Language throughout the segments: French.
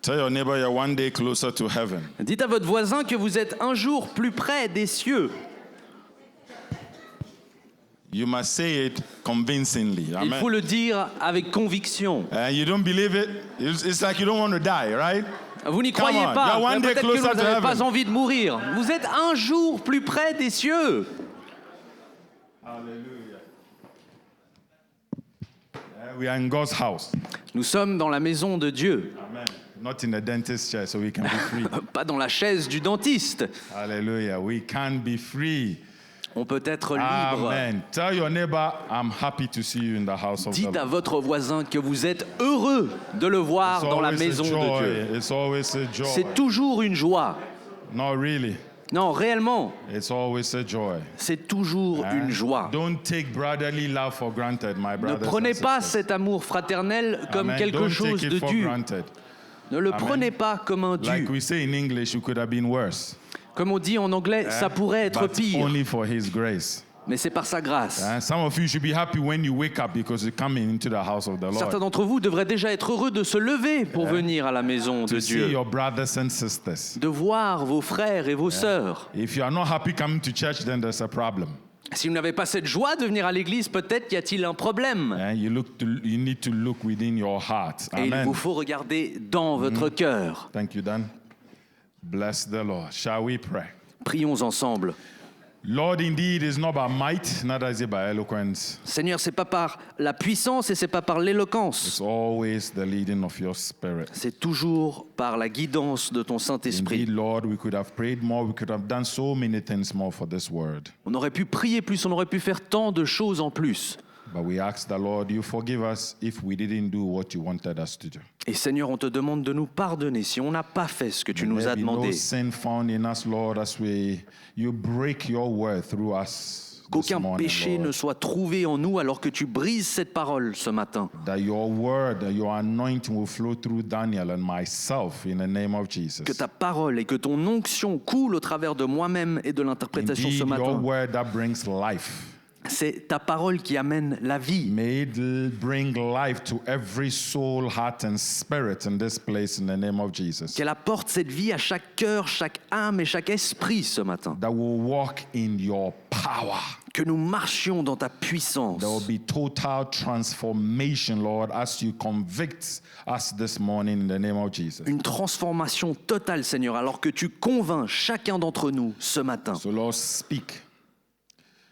Tell your neighbor you're one day closer to heaven. Dites à votre voisin que vous êtes un jour plus près des cieux. You must say it convincingly. Il Amen. faut le dire avec conviction. You don't believe it? It's like you don't want to die, right? Vous n'y Come croyez on, pas. you're one day Peut-être que vous closer to n'avez pas heaven. envie de mourir. Vous êtes un jour plus près des cieux. Hallelujah. We are in God's house. Nous sommes dans la maison de Dieu, Amen. Not in the dentist's chair, so we can be free. pas dans la chaise du dentiste. Hallelujah. We can be free. On peut être libre. Amen. Tell your neighbor, I'm happy to see you in the house of the Dites à Lord. votre voisin que vous êtes heureux de le voir It's dans la always a maison de joy. Dieu. It's always a joy. C'est toujours une joie. Not really. Non, réellement, It's always a joy. c'est toujours une joie. Don't take brotherly love for granted, my Ne brothers prenez and pas sisters. cet amour fraternel comme Amen. quelque Don't chose take de it for dû. granted. Ne le Amen. prenez pas comme un Like dû. we say in English, it could have been worse. Comme on dit en anglais, ça pourrait être But pire, only for His grace. mais c'est par sa grâce. Some of you should be happy when you wake up because you're coming into the house of the Certains Lord. d'entre vous devraient déjà être heureux de se lever pour venir à la maison de To see Dieu, your brothers and sisters. de voir vos frères et vos sœurs. If you are not happy coming to church, then there's a problem. Si vous n'avez pas cette joie de venir à l'église, peut-être y a-t-il un problème. You need to look within your heart. Et il Amen. vous faut regarder dans votre cœur. Thank you, Dan. Bless the Lord. Shall we pray? Prions ensemble. Lord, indeed, it's not by might, neither is it by eloquence. Seigneur, c'est pas par la puissance et c'est pas par l'éloquence. It's always the leading of your Spirit. C'est toujours par la guidance de ton Indeed, Saint-Esprit. Lord, we could have prayed more. We could have done so many things more for this word. On aurait pu prier plus, on aurait pu faire tant de choses en plus. But we ask the Lord, you forgive us if we didn't do what you wanted us to do. Et Seigneur, on te demande de nous pardonner si on n'a pas fait ce que tu nous There as be no demandé. sin found in us, Lord, as you break your word through us this Qu'aucun morning, péché ne Lord. soit trouvé en nous alors que tu brises cette parole ce matin. That your word, that your anointing will flow through Daniel and myself in the name of Jesus. Que ta parole et que ton onction coule au travers de moi-même et de l'interprétation ce Indeed, your matin. word that brings life. C'est ta parole qui amène la vie. May it bring life to every soul, heart, and spirit in this place in the name of Jesus. Qu'elle apporte cette vie à chaque cœur, chaque âme et chaque esprit ce matin. That will walk in your power. Que nous marchions dans ta puissance. There will be total transformation, Lord, as you convict us this morning in the name of Jesus. Une transformation totale, Seigneur, alors que tu convaincs chacun d'entre nous ce matin. So, Lord, speak.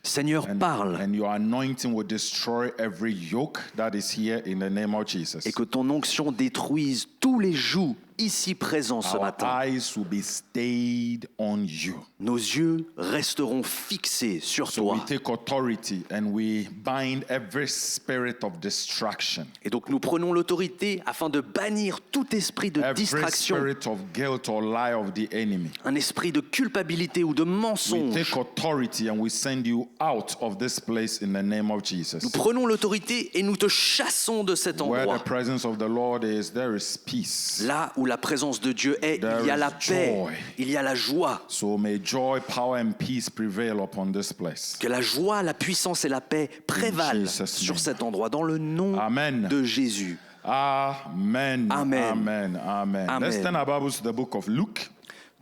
Seigneur, parle. And your anointing will destroy every yoke that is here in the name of Jesus. Et que ton onction détruise tous les jougs ici présents ce Our matin. eyes will be stayed on you. Nos yeux resteront fixés sur So toi. we take authority and we bind every spirit of distraction. Et donc nous prenons l'autorité afin de bannir tout esprit de Every distraction, spirit of guilt or lie of the enemy. un esprit de culpabilité ou de We mensonge. take authority and we send you out of this place in the name of Jesus. Nous prenons l'autorité et nous te chassons de cet Where endroit. the presence of the Lord is, there is peace. Là où la présence de Dieu est, There il y a is la paix, joy. il y a la joie. So may joy, power, and peace prevail upon this place. Que la joie, la puissance et la paix prévalent Jesus' sur name. cet endroit, dans le nom Amen. de Jésus. Amen. Amen. Amen. Amen. Amen. Let's turn our Bibles to the book of Luke.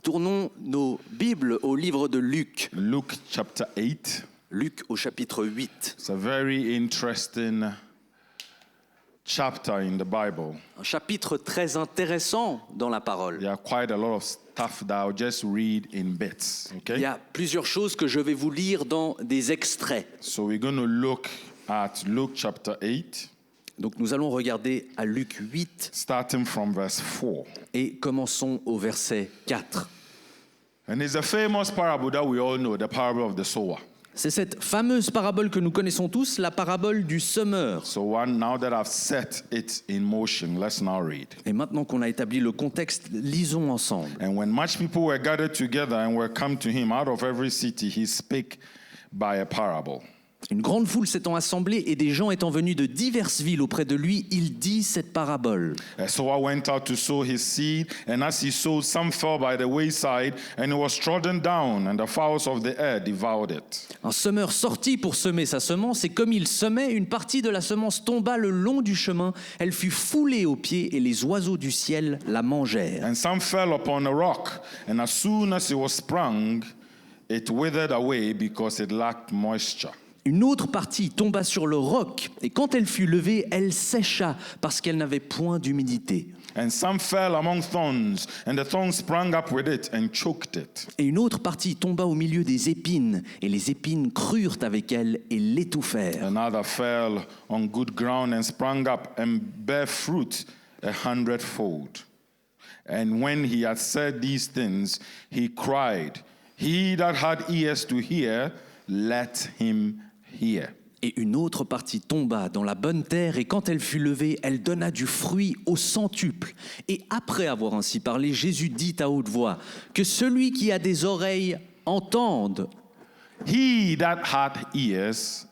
Tournons nos Bibles au livre de Luc. Luke chapter 8. Luc au chapitre 8. It's a very interesting chapter in the Bible. Un chapitre très intéressant dans la parole. There are quite a lot of stuff that I'll just read in bits. Il Okay? y a plusieurs choses que je vais vous lire dans des extraits. So we're going to look at Luke chapter 8, Donc nous allons regarder à Luc 8 starting from verse 4. et commençons au verset 4. And it's a famous parable that we all know, the parable of the sower. C'est cette fameuse parabole que nous connaissons tous, la parabole du semeur. So now that I've set it in motion, let's now read. Et maintenant qu'on a établi le contexte, lisons ensemble. And when much people were gathered together and were come to him out of every city, he spake by a parable. Une grande foule s'étant assemblée et des gens étant venus de diverses villes auprès de lui, il dit cette parabole. A sower went out to sow his seed, and as he sowed, some fell by the wayside, and it was trodden down, and the fowls of the air devoured it. Un semeur sortit pour semer sa semence, et comme il semait, une partie de la semence tomba le long du chemin. Elle fut foulée aux pieds, et les oiseaux du ciel la mangèrent. And some fell upon a rock, and as soon as it was sprung, it withered away because it lacked moisture. Une autre partie tomba sur le roc, et quand elle fut levée, elle sécha, parce qu'elle n'avait point d'humidité. And some fell among thorns, and the thorns sprang up with it and choked it. Et une autre partie tomba au milieu des épines, et les épines crurent avec elle et l'étouffèrent. Another fell on good ground and sprang up and bare fruit 100-fold. And when he had said these things, he cried, "He that had ears to hear, let him hear." Et une autre partie tomba dans la bonne terre, et quand elle fut levée, elle donna du fruit au centuple. Et après avoir ainsi parlé, Jésus dit à haute voix, que celui qui a des oreilles entende. He that had ears,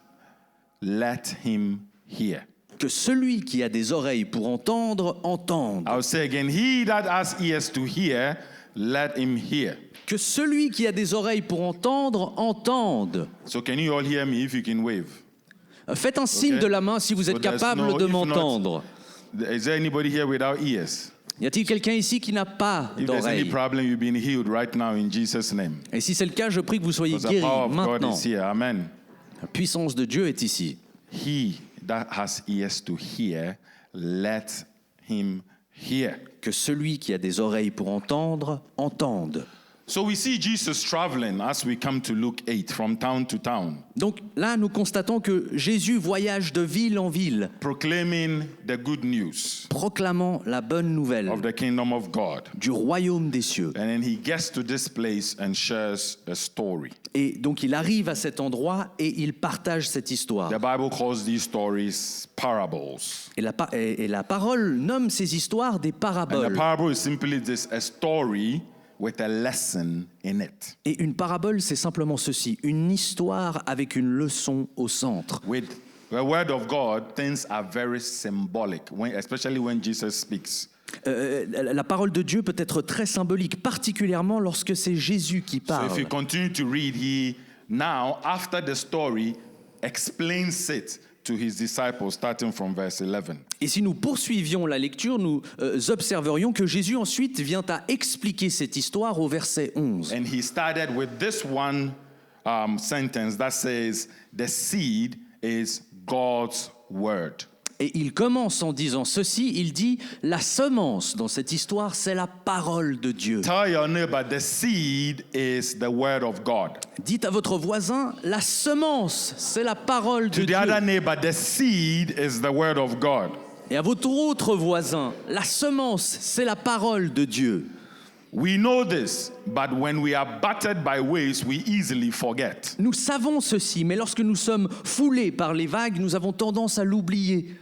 let him hear. Que celui qui a des oreilles pour entendre, entende. I'll say again, he that has ears to hear, let him hear. Que celui qui a des oreilles pour entendre, entende. So can you all hear me if you can wave? Faites un signe de la main si vous êtes So there's capable no- de if not, m'entendre. Is there anybody here without ears? Y a-t-il quelqu'un ici qui n'a pas If there's any d'oreilles? problem, you've been healed right now in Jesus' name. Et si c'est le cas, je prie que vous soyez Because the guéris power of God maintenant. is here. Amen. La puissance de Dieu est ici. He that has ears to hear, let him hear. Que celui qui a des oreilles pour entendre, entende. So we see Jesus traveling as we come to Luke 8 from town to town, Donc là, nous constatons que Jésus voyage de ville en ville, proclaiming the good news proclamant la bonne nouvelle of the kingdom of God. du royaume des cieux. And then he gets to this place and shares a story. Et donc il arrive à cet endroit et il partage cette histoire. The Bible calls these stories parables. Et la parole nomme ces histoires des And the paraboles. parable is simply this, a story with a lesson in it. Et une parabole, c'est simplement ceci, une histoire avec une leçon au centre. With the word of God, things are very symbolic, especially when Jesus speaks. La parole de Dieu peut être très symbolique, particulièrement lorsque c'est Jésus qui So parle. if you continue to read, he now, after the story, explains it to his disciples, starting from verse 11. Et si nous poursuivions la lecture, nous observerions que Jésus ensuite vient à expliquer cette histoire au verset 11. And he started with this one sentence that says, "The seed is God's word." Et il commence en disant ceci, il dit « La semence dans cette histoire, c'est la parole de Dieu. Tell your neighbor, the seed is the word of God. » Dites à votre voisin « La semence, c'est la parole de To the Dieu. other neighbor, the seed is the word of God. » Et à votre autre voisin « La semence, c'est la parole de Dieu. » We know this, but when we are battered by waves, we easily forget. Nous savons ceci, mais lorsque nous sommes foulés par les vagues, nous avons tendance à l'oublier.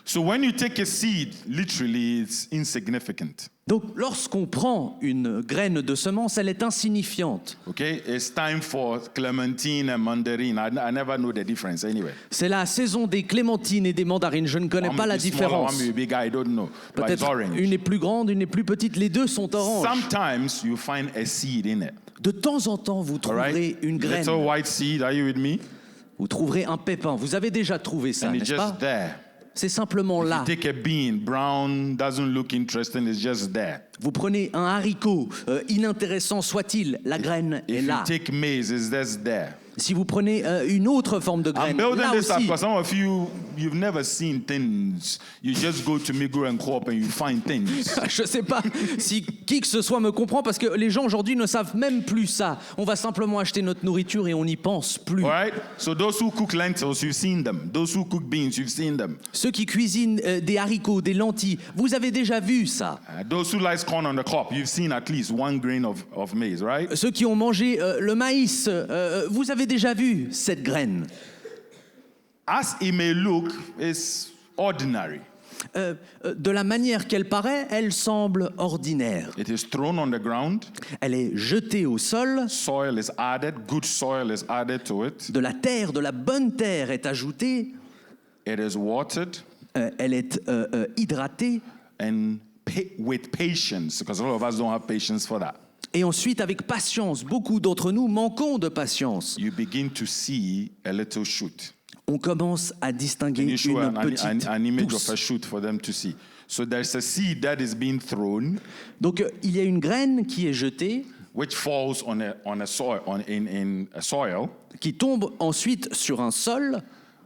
So when you take a seed, literally, it's insignificant. Donc lorsqu'on prend une graine de semence, elle est insignifiante. Okay, it's time for clementine and mandarin. I never know the difference anyway. C'est la saison des clémentines et des mandarines, je ne connais One pas la may be smaller, différence. one may be bigger, I don't know. But it's Peut-être orange. une est plus grande, une est plus petite, les deux sont oranges. Sometimes you find a seed in it. De temps en temps, vous All trouverez right, une graine, little white seed. Are you with me? vous trouverez un pépin. Vous avez déjà trouvé ça, And it's n'est-ce just pas? there. C'est simplement là. You take a bean, brown, doesn't look interesting. It's just there. Vous prenez un haricot, inintéressant soit-il, la graine est If you là. take maize, it's just there. Si vous prenez une autre forme de I'm graine, building là this up aussi, because some of you, you've never seen things. You just go to Migros and Coop and you find things. je ne sais pas si qui que ce soit me comprend, parce que les gens aujourd'hui ne savent même plus ça. On va simplement acheter notre nourriture et on n'y pense plus. All right? So those who cook lentils, you've seen them. Those who cook beans, you've seen them. Ceux qui cuisinent des haricots, des lentilles, vous avez déjà vu ça. Those who like corn on the cob, you've seen at least one grain of maize, right? Ceux qui ont mangé le maïs, vous avez déjà vu cette graine. As it may look, it's ordinary. De la manière qu'elle paraît, elle semble ordinaire. It is thrown on the ground. Elle est jetée au sol, Soil is added. Good soil is added to it. de la bonne terre est ajoutée, It is watered elle est hydratée, and with patience, because a lot of us don't have patience for that. et ensuite avec patience. Beaucoup d'entre nous manquons de patience. You begin to see a little shoot. On commence à distinguer Can you show une an petite image pousse. of a shoot for them to see? So there's a seed that is being thrown, Donc il y a une graine qui est jetée, which falls on a soil in a soil. qui tombe ensuite sur un sol,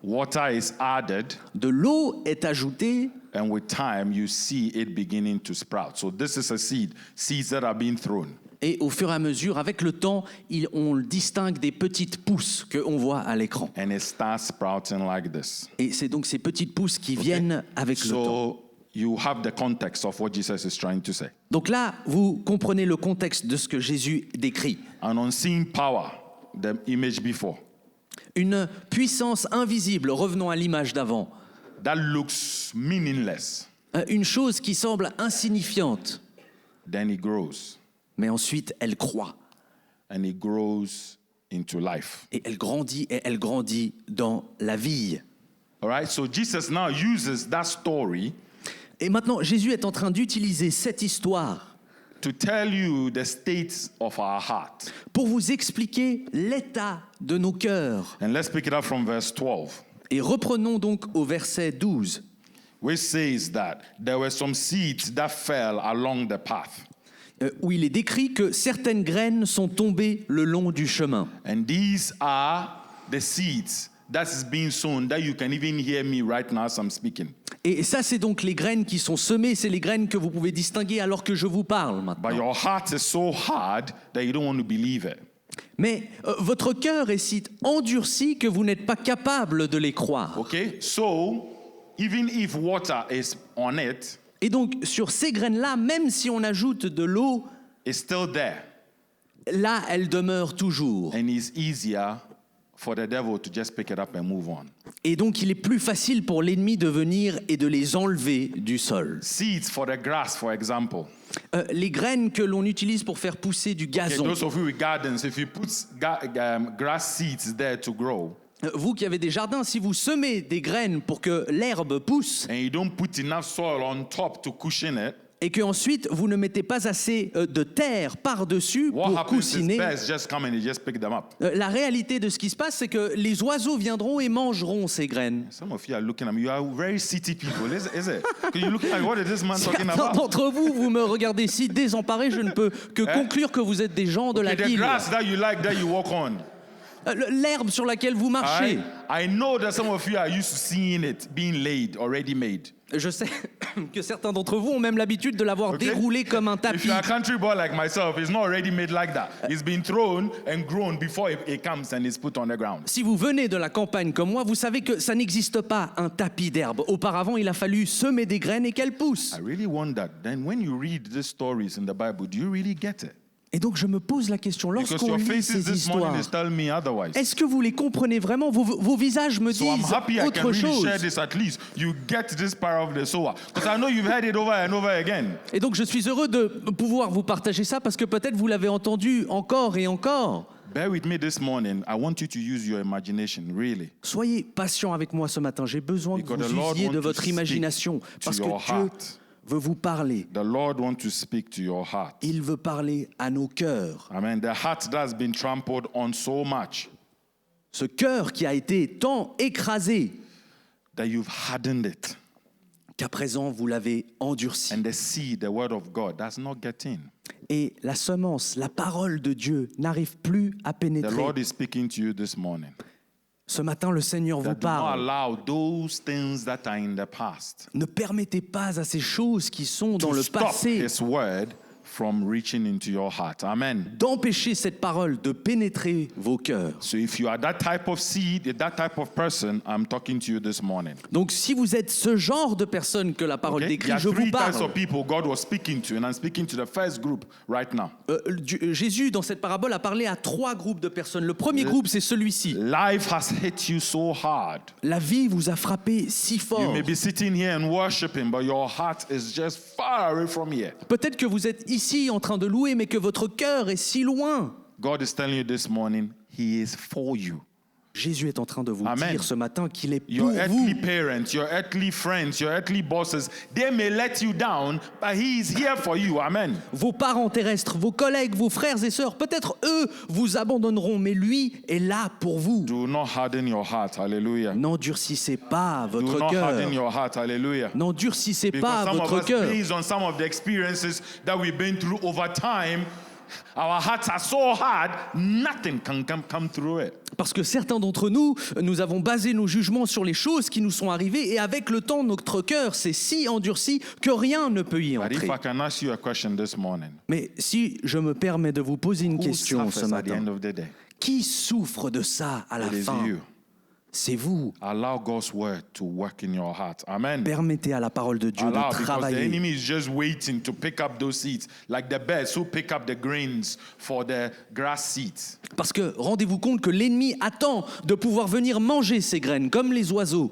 Water is added, de l'eau est ajoutée, and with time you see it beginning to sprout. So this is a seeds that are being thrown. et au fur et à mesure, avec le temps, on distingue des petites pousses qu'on voit à l'écran. And it starts sprouting like this. Et c'est donc ces petites pousses qui viennent avec le temps. So you have the context of what Jesus is trying to say. Donc là, vous comprenez le contexte de ce que Jésus décrit. An unseen power, the image before, Une puissance invisible, revenons à l'image d'avant. that looks meaningless. Une chose qui semble insignifiante, Then it grows, mais ensuite elle croît. and it grows into life. Et elle grandit dans la vie. All right, so Jesus now uses that story Et maintenant, Jésus est en train d'utiliser cette histoire to tell you the state of our heart. pour vous expliquer l'état de nos cœurs. And let's pick it up from verse 12, Et reprenons donc au verset 12, which says that there were some seeds that fell along the path. Où il est décrit que certaines graines sont tombées le long du chemin. And these are the seeds that is being sown, that you can even hear me right now as I'm speaking. Et ça, c'est donc les graines qui sont semées, c'est les graines que vous pouvez distinguer alors que je vous parle But maintenant. your heart is so hard that you don't want to believe it. Mais votre cœur est si endurci que vous n'êtes pas capable de les croire. Okay? So, even if water is on it, Et donc, sur ces graines-là, même si on ajoute de l'eau, it's still there. là, elles demeurent toujours. And it's easier for the devil to just pick it up and move on. Et donc, il est plus facile pour l'ennemi de venir et de les enlever du sol. Seeds for the grass, for example. Les graines que l'on utilise pour faire pousser du Okay, gazon. those of you with gardens, if you put grass seeds there to grow, Vous qui avez des jardins, si vous semez des graines pour que l'herbe pousse and you don't put enough soil on top to cushion it, et que ensuite vous ne mettez pas assez de terre par-dessus what pour happens is coussiner, birds just come and they just pick them up. la réalité de ce qui se passe, c'est que les oiseaux viendront et mangeront ces graines. Some of you are looking at me. You are very city people, is it? Because you're looking at what is this man talking Certains about? d'entre vous, vous me regardez si désemparés, je ne peux que conclure que vous êtes des gens de la Okay, the ville. grass that you like, that you walk on. L'herbe sur laquelle vous marchez. I know that some of you are used to seeing it being laid, already made. Je sais que certains d'entre vous ont même l'habitude de l'avoir Okay? déroulé comme un If tapis. you're a country boy like myself, it's not already made like that. It's been thrown and grown before it comes and it's put on the ground. Si vous venez de la campagne comme moi, vous savez que ça n'existe pas un tapis d'herbe. Auparavant, il a fallu semer des graines et qu'elles poussent. I really wonder, then when you read these stories in the Bible, do you really get it? Et donc je me pose la question, Because lorsqu'on your lit faces ces this morning histoires, is telling me otherwise. est-ce que vous les comprenez vraiment? Vos visages me So I'm disent happy I can autre really chose. share this at least. You get this power of the sower. Because I know you've heard it over and over again. Et donc je suis heureux de pouvoir vous partager ça parce que peut-être vous l'avez entendu encore et encore. Bear with me this morning. I want you to use your imagination, really. Soyez patient avec moi ce matin. J'ai besoin que Because the vous Lord usiez wants de to votre speak imagination to parce que your Dieu heart. veut vous parler. The Lord wants to speak to your heart. Il veut parler à nos cœurs. Amen. The heart that has been trampled on so much Ce cœur qui a été tant écrasé that you've hardened it. qu'à présent vous l'avez endurci. And the seed, the word of God, does not get in. Et la semence, la parole de Dieu n'arrive plus à The pénétrer. Lord is speaking to you this morning. Ce matin, le Seigneur vous That do not parle. allow those things that are in the past Ne permettez pas à ces choses qui sont dans to le stop passé His word from reaching into your heart. Amen. d'empêcher cette parole de pénétrer vos cœurs. So if you are that type of seed, that type of person, I'm talking to you this morning. Donc si vous êtes ce genre de personne que la parole Okay? décrit, There are je vous three types parle. of people God was speaking to, and I'm speaking to the first group right now. Jésus, dans cette parabole, a parlé à 3 groupes de personnes. Le premier groupe, c'est celui-ci. Life has hit you so hard. La vie vous a frappé si You fort. may be sitting here and worshiping, but your heart is just far away from here. Peut-être que vous êtes ici en train de louer, mais que votre cœur est si loin. God is telling you this morning, He is for you. Jésus est en train de vous Amen. dire ce matin qu'il est pour Your vous. earthly parents, your earthly friends, your earthly bosses, they may let you down, but He is here for you. Amen. Vos parents terrestres, vos collègues, vos frères et sœurs, peut-être eux vous abandonneront, mais lui est là pour vous. Do not harden your heart. Hallelujah. N'endurcissez pas Do votre not harden cœur. your heart. Hallelujah. N'endurcissez pas Because some of votre us, cœur. based on some of the experiences that we've been through over time, our hearts are so hard, nothing can come through it. Parce que certains d'entre nous, nous avons basé nos jugements sur les choses qui nous sont arrivées et avec le temps, notre cœur s'est si endurci que rien ne peut y But if entrer. I can ask you a question this morning, Mais si je me permets de vous poser une who question ce suffers at the end matin, of the day? qui souffre de ça à la It is fin? you. C'est vous. Allow God's word to work in your heart. Amen. Permettez à la parole de Dieu Allow, de because the travailler. enemy is just waiting to pick up those seeds, like the birds who pick up the grains for the grass seeds. Parce que rendez-vous compte que l'ennemi attend de pouvoir venir manger ces graines comme les oiseaux.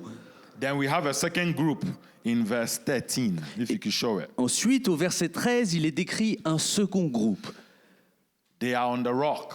Then we have a second group in verse 13, if you could show it. Ensuite, au verset 13, il est décrit un second groupe. They are on the rock,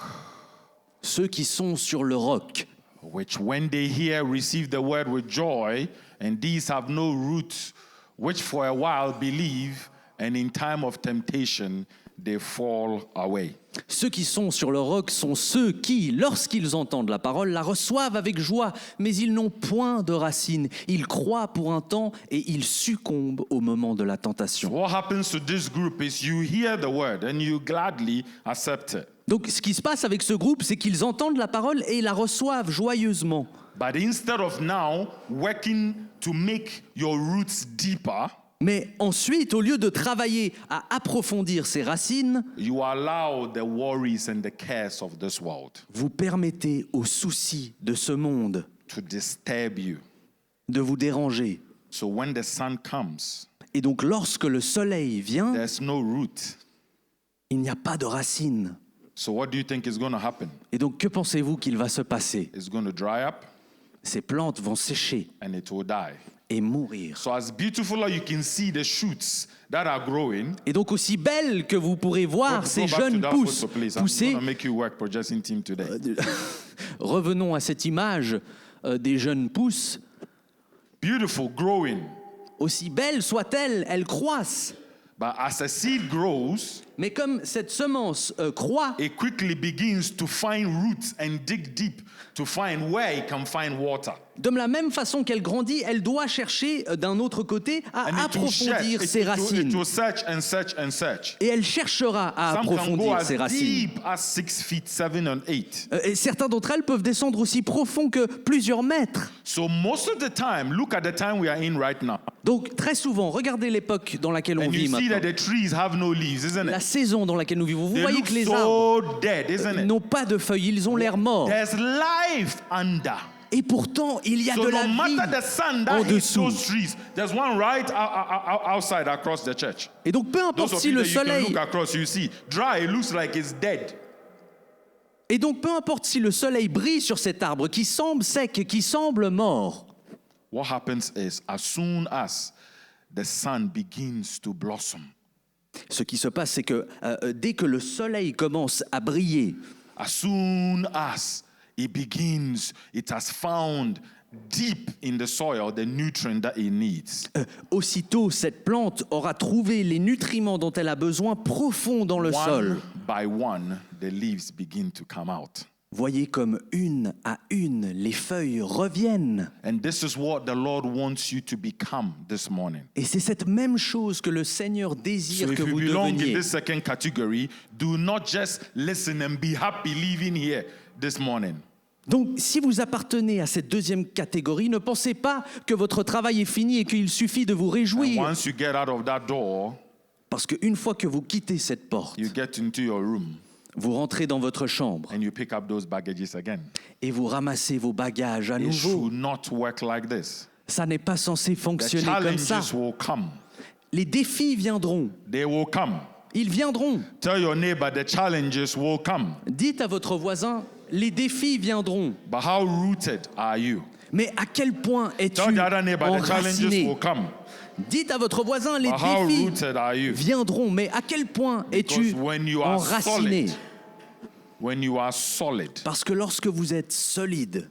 Ceux qui sont sur le roc. which when they hear receive the word with joy, and these have no root, which for a while believe, and in time of temptation they fall away. Ceux qui sont sur le roc sont ceux qui, lorsqu'ils entendent la parole, la reçoivent avec joie, mais ils n'ont point de racines. Ils croient pour un temps et ils succombent au moment de la tentation. What happens to this group is you hear the word and you gladly accept it. Donc ce qui se passe avec ce groupe, c'est qu'ils entendent la parole et la reçoivent joyeusement. But instead of now working to make your roots deeper, Mais ensuite, au lieu de travailler à approfondir ses racines, you allow the worries and the cares of this world vous permettez aux soucis de ce monde to disturb you. de vous déranger. So when the sun comes, Et donc lorsque le soleil vient, there's no root. il n'y a pas de racines. So what do you think is going to happen? Et donc que pensez-vous qu'il va se passer? It's going to dry up Ces plantes vont sécher and it will die. et mourir. So as beautiful as you can see the shoots that are growing, Et donc aussi belles que vous pourrez voir ces go back to jeunes that pousses photo, please. I'm pousser, going to make you work projecting team today. revenons à cette image des jeunes pousses, Beautiful, growing. aussi belles soient-elles, elles croissent. But as a seed grows, Mais comme cette semence croît, it quickly begins to find roots and dig deep to find where it can find water. de la même façon qu'elle grandit, elle doit chercher d'un autre côté à And it will approfondir search, ses it racines. will search and search and search. Et elle cherchera à Some can go approfondir as ses racines. deep as 6 feet, 7 and 8. Et certains d'entre elles peuvent descendre aussi profond que plusieurs mètres. So most of the time, look at the time we are in right now. Donc très souvent, regardez l'époque dans laquelle on And vit you see that maintenant. the trees have no leaves, isn't La it? saison dans laquelle nous vivons. Vous They voyez look que les arbres so dead, isn't it? n'ont pas de feuilles, ils ont l'air morts. There's life under. Et pourtant, il y a So de no la matter vie the sun en that hits dessous. those trees, there's one right outside across the church. Et donc peu Those importe of si you le that you can soleil look across, you see dry. It looks like it's dead. et donc peu importe si le soleil brille sur cet arbre qui semble sec, qui semble mort. What happens is, as soon as the sun begins to blossom, Ce qui se passe, c'est que dès que le soleil commence à briller, as soon as it has found deep in the soil the nutrient that it needs. aussitôt cette plante aura trouvé les nutriments dont elle a besoin profond dans le sol. One by one, the leaves begin to come out. Voyez comme une à une les feuilles reviennent. And this is what the Lord wants you to become this morning. Et c'est cette même chose que le Seigneur désire So if que you vous belong in deveniez. this second category, do not just listen and be happy living here this morning. Donc, si vous appartenez à cette deuxième catégorie, ne pensez pas que votre travail est fini et qu'il suffit de vous And réjouir. once you get out of that door, Parce qu'une fois que vous quittez cette porte, you get into your room vous rentrez dans votre chambre and you pick up those baggages again. et vous ramassez vos bagages à It nouveau. should not work like this. Ça n'est pas censé The fonctionner comme ça. challenges will come. Les défis viendront. They will come. Ils viendront. Tell your neighbor the challenges will come. Dites à votre voisin, les défis viendront. But how rooted are you? Mais à quel point es-tu Tell the other neighbor the challenges enraciné? will come. Dites à votre voisin, les But how défis rooted are you? viendront. Mais à quel point es-tu Because when you are enraciné? solid, when you are solid, Parce que lorsque vous êtes solide,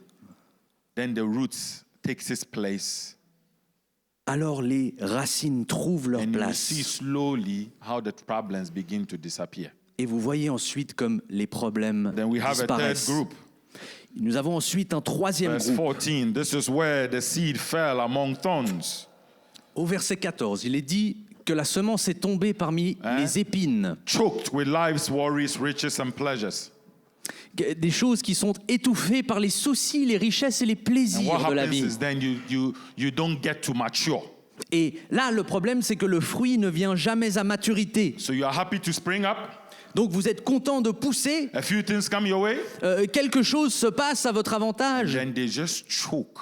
then the roots takes its place, alors les racines trouvent leur and you see place. slowly how the problems begin to disappear. Et vous voyez ensuite comme les problèmes Then we have a third disparaissent. group. Nous avons ensuite un troisième Verse groupe. 14, this is where the seed fell among thorns. Au verset 14, il est dit que la semence est tombée parmi les épines, Choked with life's worries, riches, and pleasures. des choses qui sont étouffées par les soucis, les richesses et les And what plaisirs de la happens vie. is then you don't get to mature. Et là, le problème, c'est que le fruit ne vient jamais à maturité. So you are happy to spring up. Donc vous êtes content de pousser, A few things come your way. quelque chose se passe à votre avantage, Then they just choke.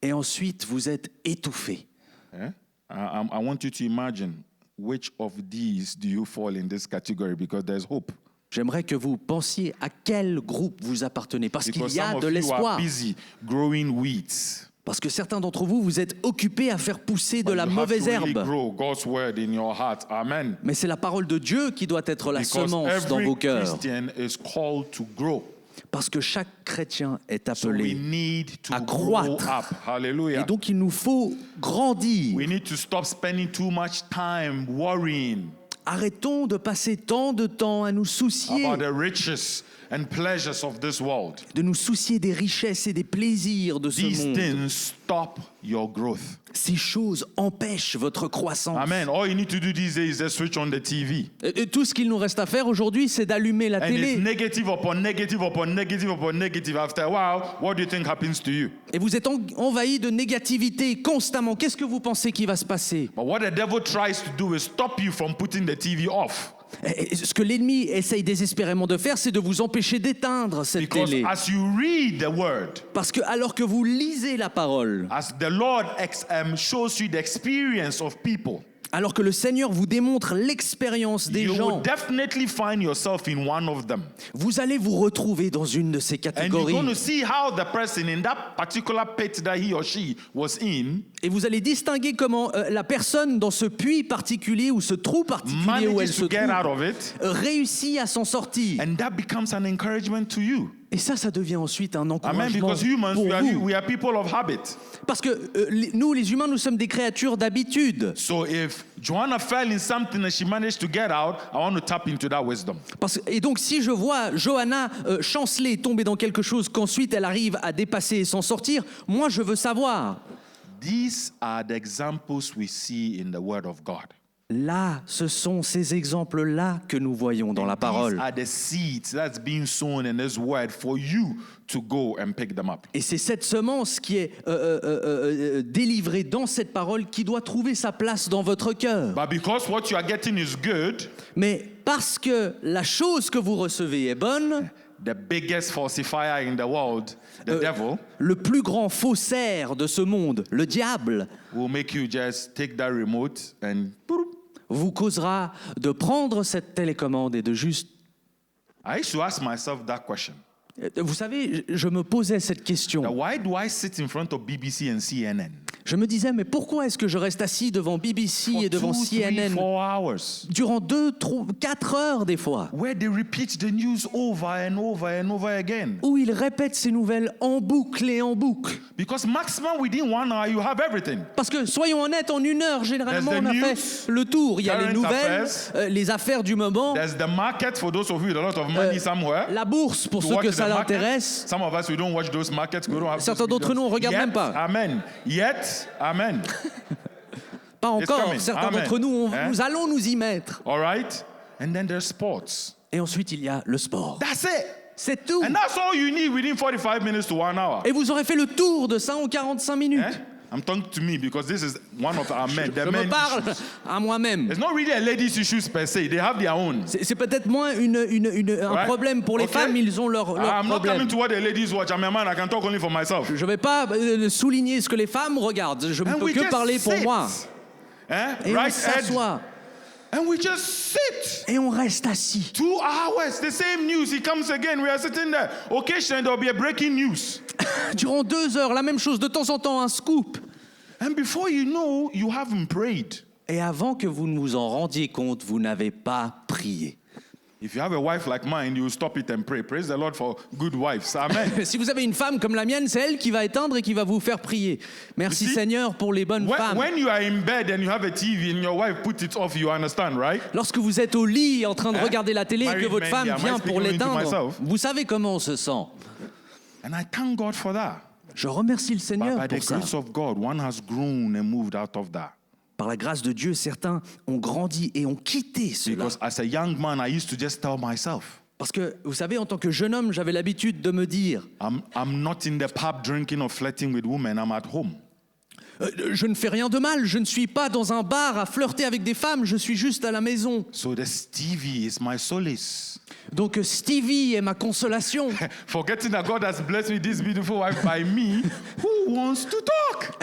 et ensuite vous êtes étouffé. Eh? I want you to imagine which of these do you fall in this category because there's hope. J'aimerais que vous pensiez à quel groupe vous appartenez, parce qu'il Because y a some de of you are l'espoir. busy growing weeds. Parce que certains d'entre vous, vous êtes occupés à faire pousser de But la you have mauvaise to really herbe. grow God's word in your heart. Amen. Mais c'est la parole de Dieu qui doit être la Because semence dans every vos cœurs. Christian is called to grow. Parce que chaque chrétien est So we appelé. need to à grow croître. up. Hallelujah. Et donc il nous faut grandir. We need to stop spending too much time worrying Arrêtons de passer tant de temps à nous soucier, about the riches and pleasures of this world. de nous soucier des richesses et des plaisirs de ce These monde. things stop your growth. Ces choses empêchent votre croissance. Amen. All you need to do these days is just switch on the TV. Et tout ce qu'il nous reste à faire aujourd'hui, c'est d'allumer la And it's télé. negative upon negative upon negative upon negative. After a while, what do you think happens to you? Et vous êtes envahi de négativité constamment. Qu'est-ce que vous pensez qui va se passer? But what the devil tries to do is stop you from putting the TV off. Et ce que l'ennemi essaye désespérément de faire, c'est de vous empêcher d'éteindre cette Because télé. as you read the word, Parce que alors que vous lisez la parole, as the Lord shows you the experience of people, alors que le Seigneur vous démontre l'expérience des you will gens, definitely find yourself in one of them. vous allez vous retrouver dans une de ces And you're catégories. going to see how the person in that particular pit that he or she was in Et vous allez distinguer comment la personne dans ce puits particulier ou ce trou particulier où elle manages se to get out trouve of it. réussit à s'en sortir. And that becomes an encouragement to you. Et ça devient ensuite un Amen. encouragement Because humans, pour vous. we are people of habit. Parce que nous, les humains, nous sommes des créatures d'habitude. So if Joanna fell in something and she managed to get out, I want to tap into that wisdom. Et donc, si je vois Johanna chanceler, tomber dans quelque chose qu'ensuite elle arrive à dépasser et s'en sortir, moi, je veux savoir. These are the examples we see in the Word of God. Là, ce sont ces exemples-là que nous voyons dans la These parole. are the seeds that's being sown in His Word for you to go and pick them up. Et c'est cette semence qui est délivrée dans cette parole qui doit trouver sa place dans votre cœur. But because what you are getting is good, Mais parce que la chose que vous recevez est bonne, the biggest falsifier in the world, the devil, le plus grand faussaire de ce monde, le diable, will make you just take that remote and vous causera de prendre cette télécommande et de juste... I used to ask myself that question. Vous savez, je me posais cette Now, question. why do I sit in front of BBC and CNN Je me disais, mais pourquoi est-ce que je reste assis devant BBC for et devant 2, 3, CNN 4 hours? durant 2, 4 heures des fois, Where they repeat the news over and over and over again. où ils répètent ces nouvelles en boucle et en boucle? Because maximum within 1 hour you have everything. Parce que, soyons honnêtes, en 1 heure, généralement, There's on a the news, fait le tour. Il y a les current nouvelles, affairs. les affaires du moment, There's the market for those of you with a lot of money somewhere. la bourse pour To ceux watch que the ça market. l'intéresse. Some of us, we don't watch those markets. We don't have Certains those d'entre nous, on videos. regarde Yet, même pas. Amen. Yet, amen. Pas encore. coming. Certains Amen. d'entre nous, Hein? nous allons nous y mettre. All right? And then there's sports. Et ensuite, il y a le sport. That's it. C'est tout. And that's all you need within 45 minutes to 1 hour. Et vous aurez fait le tour de ça en 45 minutes. Eh? I'm talking to me because this is one of our men. Je The me men parle issues. à moi-même. It's not really a ladies' issues per se. They have their own. C'est peut-être moins un Right? problème pour les Okay. femmes, ils ont leur I'm not problème. coming to what the ladies watch. I'm a man. I can talk only for myself. Je ne vais pas souligner ce que les femmes regardent, je ne And peux we que just parler pour sit. moi. Eh? Et on Right, Ed? s'assoit, And we just sit. et on reste assis. 2 hours, the same news. He comes again. We are sitting there. Occasionally, there'll be a breaking news. Durant 2 heures, la même chose, de temps en temps, un scoop. And before you know, you haven't prayed. Et avant que vous ne vous en rendiez compte, vous n'avez pas prié. If you have a wife like mine, you stop it and pray. Praise the Lord for good wives. Amen. Si vous avez une femme comme la mienne, c'est elle qui va éteindre et qui va vous faire prier. Merci You see, Seigneur pour les bonnes femmes. When you are in bed and you have a TV and your wife puts it off, you understand, right? Lorsque vous êtes au lit en train de regarder la télé et que Married votre men, femme yeah, am I vient pour speaking into l'éteindre, myself? vous savez comment on se sent. And I thank God for that. Je remercie le But Seigneur by the pour ça. grace of God, one has grown and moved out of that. Par la grâce de Dieu, certains ont grandi et ont quitté cela. Because as a young man, I used to just tell myself, Parce que, vous savez, en tant que jeune homme, j'avais l'habitude de me dire I'm not in the pub drinking or flirting with women, I'm at home. je ne fais rien de mal, je ne suis pas dans un bar à flirter avec des femmes, je suis juste à la maison. So the Stevie is my solace. Donc Stevie est ma consolation. Forgetting that God has blessed me this beautiful wife by me, who wants to talk?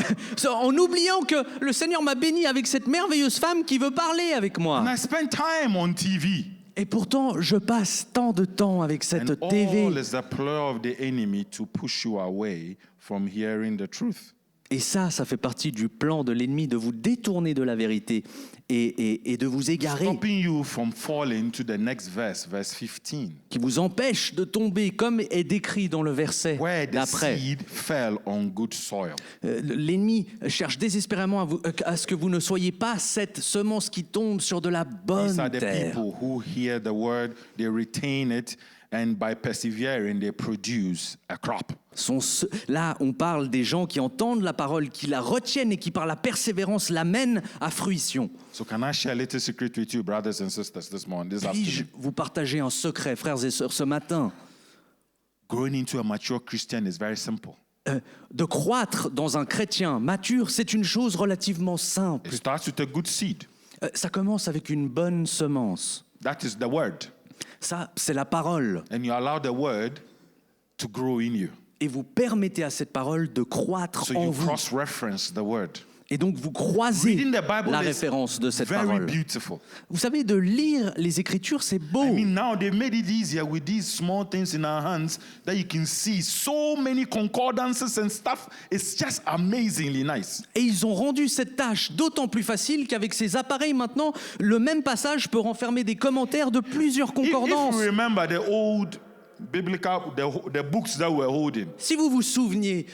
En oubliant que le Seigneur m'a béni avec cette merveilleuse femme qui veut parler avec moi. And I spend time on TV. Et pourtant, je passe tant de temps avec cette And TV. all is the ploy of the enemy to push you away from hearing the truth. Et ça fait partie du plan de l'ennemi de vous détourner de la vérité et de vous égarer, Stopping you from falling to the next verse, verse 15, qui vous empêche de tomber, comme est décrit dans le verset where the d'après. seed fell on good soil. L'ennemi cherche désespérément à ce que vous ne soyez pas cette semence qui tombe sur de la These bonne are the terre. people who hear the word, they retain it, and by persevering, they produce a crop. Là, on parle des gens qui entendent la parole, qui la retiennent et qui, par la persévérance, l'amènent à fruition. So can I share a little secret with you, brothers and sisters, this Puis-je afternoon? vous partager un secret, frères et sœurs, ce matin? Growing into a mature Christian is very simple. De croître dans un chrétien mature, c'est une chose relativement simple. It starts with a good seed. Ça commence avec une bonne semence. That is the word. Ça, c'est la parole. And you allow the word to grow in you. Et vous permettez à cette parole de croître So en you vous. cross-reference the word. Et donc, vous croisez Reading the Bible la is référence de cette very parole. beautiful. Vous savez, de lire les Écritures, c'est beau. I mean, now they made it easier with these small things in our hands that you can see so many concordances and stuff. It's just amazingly nice. Et ils ont rendu cette tâche d'autant plus facile qu'avec ces appareils maintenant, le même passage peut renfermer des commentaires de plusieurs If concordances. you remember the old biblical, the books that we're holding, Si vous vous souveniez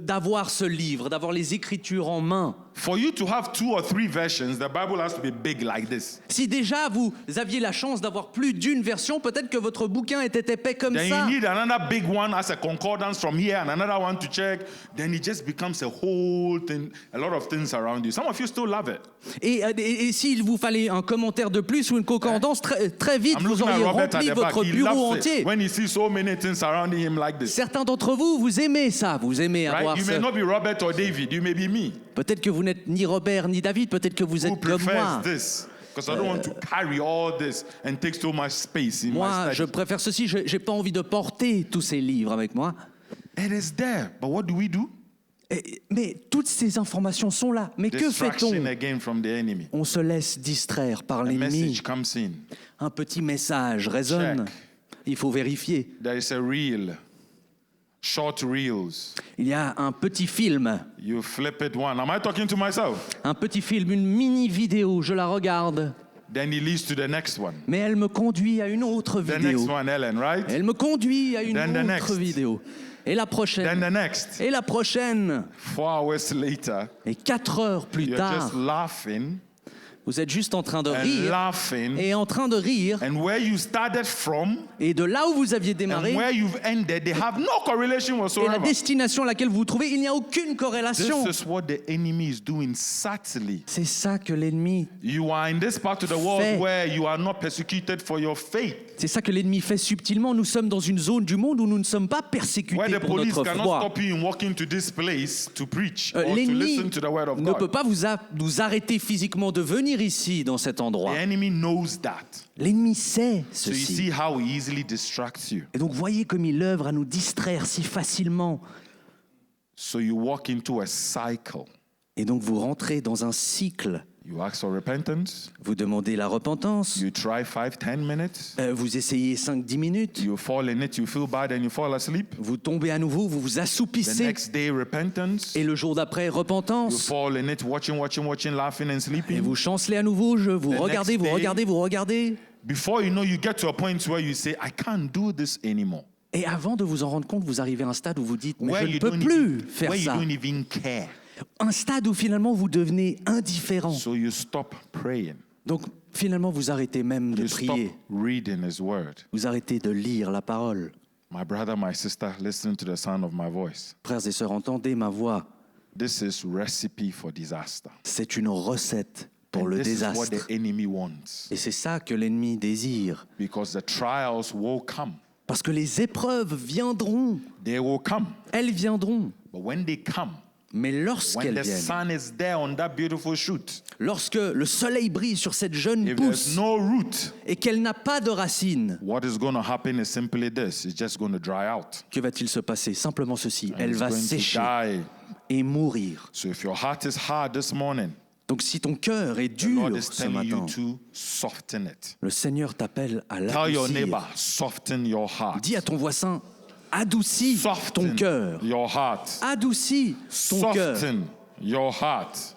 d'avoir ce livre, d'avoir les Écritures en main, for you to have 2 or 3 versions, the Bible has to be big like this. si déjà vous aviez la chance d'avoir plus d'une version, peut-être que votre bouquin était épais comme Then ça. you need another big one as a concordance from here and another one to check. Then it just becomes a whole thing, a lot of things around you. Some of you still love it. Et s'il vous fallait un commentaire de plus ou une concordance, très vite, I'm vous looking at auriez Robert at rempli the back. votre He bureau loves entier. it when he sees so many things surrounding him like this. Certains d'entre vous, vous aimez ça, vous aimez avoir Right? You ça. may not be Robert or David. You may be me. Peut-être que vous n'êtes ni Robert ni David, peut-être que vous Who êtes comme moi. prefers this? Because I don't want to carry all this and take so much space in Moi, my je study. préfère ceci, je n'ai pas envie de porter tous ces livres avec moi. It is there. But what do we do? Mais toutes ces informations sont là. Mais que Distraction fait-on? again from the enemy. On se laisse distraire par A l'ennemi. message comes in. Un petit message résonne. Check. Il faut vérifier. There is a reel. Short reels. Il y a un petit film. You flip it one. Am I talking to myself? Un petit film, une mini vidéo. Je la regarde. Then it leads to the next one. Mais elle me conduit à une autre The vidéo. next one, Ellen, right? Elle me conduit à une Then the autre next. vidéo. Et la Then prochaine. the next. Et la prochaine. 4 hours later, Et 4 heures plus you're tard, just laughing Vous êtes juste en train de and rire laughing, et en train de rire. and where you started from Et de là où vous aviez and démarré where you've ended, they have no correlation et la whatsoever. destination à laquelle vous vous trouvez, il n'y a aucune corrélation. This is what the enemy is doing subtly. C'est ça que l'ennemi, You are in this part of the world Fait. where you are not persecuted for your faith, c'est ça que l'ennemi fait subtilement. Nous sommes dans une zone du monde où nous ne sommes pas where persécutés the pour police notre cannot foi. stop you in walking to this place to preach or to L'ennemi listen to the word of ne peut God. pas nous arrêter physiquement de venir ici dans cet endroit. The enemy knows that. L'ennemi sait So you ceci. see how he easily distracts you. Et donc voyez comme il œuvre à nous distraire si facilement. So you walk into a cycle. Et donc vous rentrez dans un cycle. You ask for repentance. Vous demandez la repentance. You try 5-10 minutes. Vous essayez 5-10 minutes. You fall in it. You feel bad and you fall asleep. Vous tombez à nouveau, vous vous The assoupissez. next day, repentance. Et le jour d'après, You repentance. fall in it, watching, laughing and Et sleeping. vous chancelez à nouveau, vous The regardez, next vous day- regardez, vous regardez. Before you know, you get to a point where you say, I can't do this anymore. Et avant de vous en rendre compte, vous arrivez à un stade où vous dites, mais Where je ne you peux don't plus even, faire where you ça. don't even care. Un stade où finalement vous devenez indifférent. So you stop praying. Donc finalement vous arrêtez même de You stop prier. reading His Word. Vous arrêtez de lire la parole. My brother, my sister, listen to the sound of my voice. Frères et sœurs, entendez ma voix. This is recipe for disaster. C'est une recette pour And le this is what désastre. the enemy wants. Et c'est ça que l'ennemi désire. Because the trials will come. Parce que les épreuves viendront. They will come. Elles viendront. But when they come, Mais when lorsqu'elles the viennent, sun is there on that beautiful shoot, lorsque le soleil brille sur cette jeune if there's pousse no root, et qu'elle n'a pas de racines, what is going to happen is simply this. It's just going to dry out. que va-t-il se passer? Simplement ceci, And elle it's va going to sécher die. et mourir. So if your heart is hard this morning, Donc si ton cœur est the Lord dur is ce telling you matin, to soften it. le Seigneur t'appelle à Tell your neighbor, l'adoucir. soften your heart. Dis à ton voisin, adoucis ton Soften cœur. your heart. Adoucis ton cœur. Soften your heart.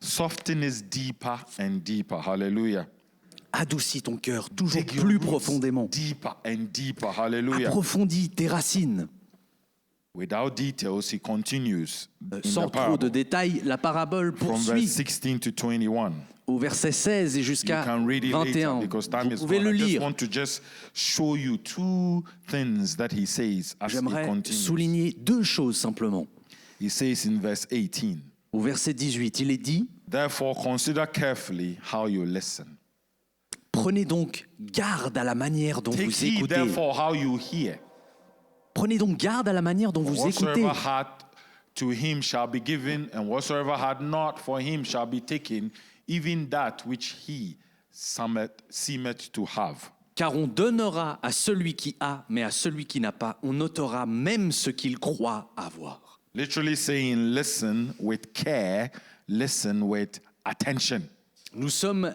Soften is deeper and deeper. Hallelujah. Adoucis ton cœur toujours Dig your plus roots profondément. deeper and deeper. Hallelujah. Approfondis tes racines. Without details, he continues in Sans the trop de parable détails, la parabole from verse poursuit 16 to 21. au verset 16 et You jusqu'à can read it later 21. because time Vous is pouvez gone. le I just lire. want to just show you two things that he says as he J'aimerais continues. souligner deux choses simplement. He says in verse 18, Au verset 18, il est dit « therefore consider carefully how you listen. Prenez donc garde à la manière dont Take vous heed écoutez. therefore how you hear. Prenez donc garde à la manière dont vous écoutez. Whatsoever had to him shall be given, and whatsoever had not for him shall be taken, even that which he seemeth to have. Car on donnera à celui qui a, mais à celui qui n'a pas, on notera même ce qu'il croit avoir. » Literally saying, listen with care, listen with attention, Nous sommes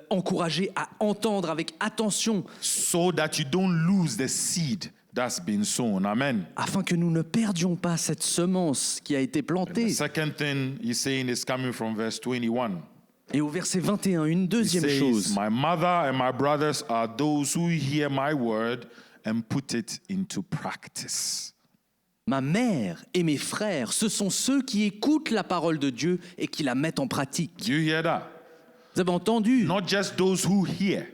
encouragés à entendre avec attention so that you don't lose the seed that's been sown. Amen. afin que nous ne perdions pas cette semence qui a été The plantée. second thing he's saying is coming from verse 21. Et au verset 21, une He deuxième says, chose. my mother and my brothers are those who hear my word and put it into practice. Ma mère et mes frères, ce sont ceux qui écoutent la parole de Dieu et qui la mettent en pratique. Do you hear that? Vous avez entendu? Not just those who hear.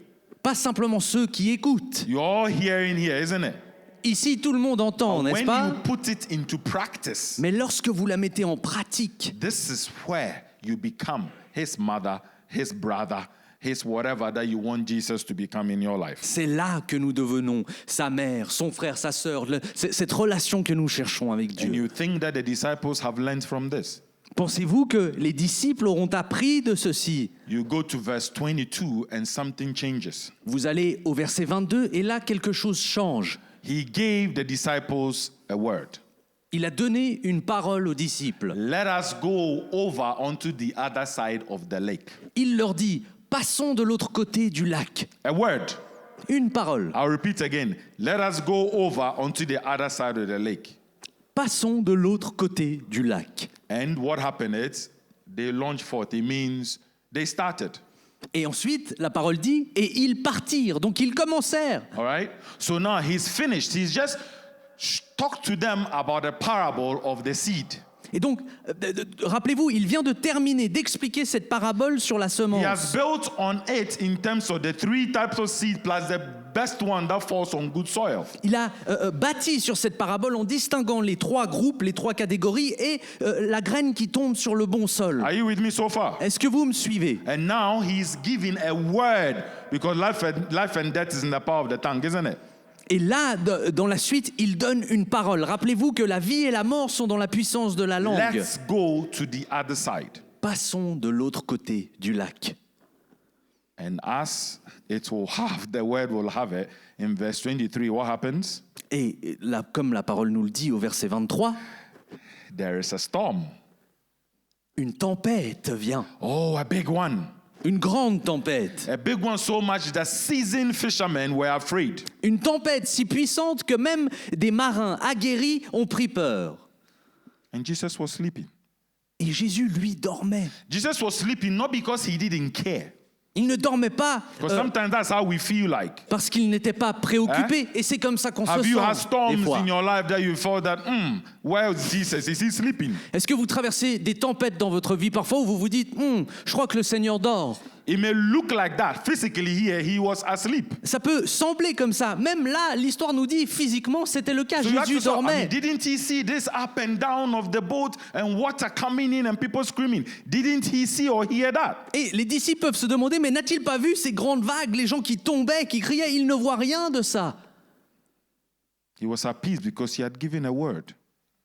Pas simplement ceux qui écoutent. You're all hearing here, isn't it? Ici, tout le monde entend, n'est-ce When pas? you put it into practice, Mais lorsque vous la mettez en pratique, this is where you become his mother, his brother, his whatever that you want Jesus to become in your life. c'est là que nous devenons sa mère, son frère, sa sœur, cette relation que nous cherchons avec And Dieu. you think that the disciples have learned from this? Pensez-vous que les disciples auront appris de ceci? You go to verse 22 and something changes. Vous allez au verset 22 et là, quelque chose change. He gave the disciples a word. Il a donné une parole aux disciples. Let us go over onto the other side of the lake. Il leur dit, passons de l'autre côté du lac. A word. Une parole. I'll repeat again. Let us go over onto the other side of the lake. Passons de l'autre côté du lac. And what happened is they launched forth. It means they started. Et ensuite, la parole dit, et ils partirent. Donc ils commencèrent. All right? So now he's finished. He's just talked to them about the parable of the seed. Et donc, rappelez-vous, il vient de terminer d'expliquer cette parabole sur la He has semence. built on it in terms of the three types of seed plus the best one that falls on good soil. Il a bâti sur cette parabole en distinguant les trois groupes, les trois catégories et la graine qui tombe sur le bon sol. Are you with me so far? Est-ce que vous me suivez? And now he's giving a word because life and death is in the power of the tongue, isn't it? Et là, dans la suite, il donne une parole. Rappelez-vous que la vie et la mort sont dans la puissance de la langue. Let's go to the other side. Passons de l'autre côté du lac. And as it will have, the word will have it, in verse 23, what happens? Et là, comme la parole nous le dit au verset 23, There is a storm. une tempête vient. Oh, a big one. Une grande tempête. A big one so much that seasoned fishermen were afraid. Une tempête si puissante que même des marins aguerris ont pris peur. And Jesus was sleeping. Et Jésus, lui, dormait. Jesus was sleeping not because he didn't care. Il ne dormait pas Because sometimes that's how we feel like. parce qu'il n'était pas préoccupé. Et c'est comme ça qu'on se Have you had sent storms des fois. in your life that you felt that, where is Jesus? Is he sleeping? Est-ce que vous traversez des tempêtes dans votre vie parfois où vous vous dites je crois que le Seigneur dort. It may look like that. Physically here, he was asleep. Ça peut sembler comme ça. Même là, l'histoire nous dit physiquement, c'était le cas. So you have Jésus to say, dormait. didn't he see this up and down of the boat and water coming in and people screaming? Didn't he see or hear that? Et les disciples peuvent se demander, mais n'a-t-il pas vu ces grandes vagues, les gens qui tombaient, qui criaient? Il ne voit rien de ça. He was at peace because he had given a word.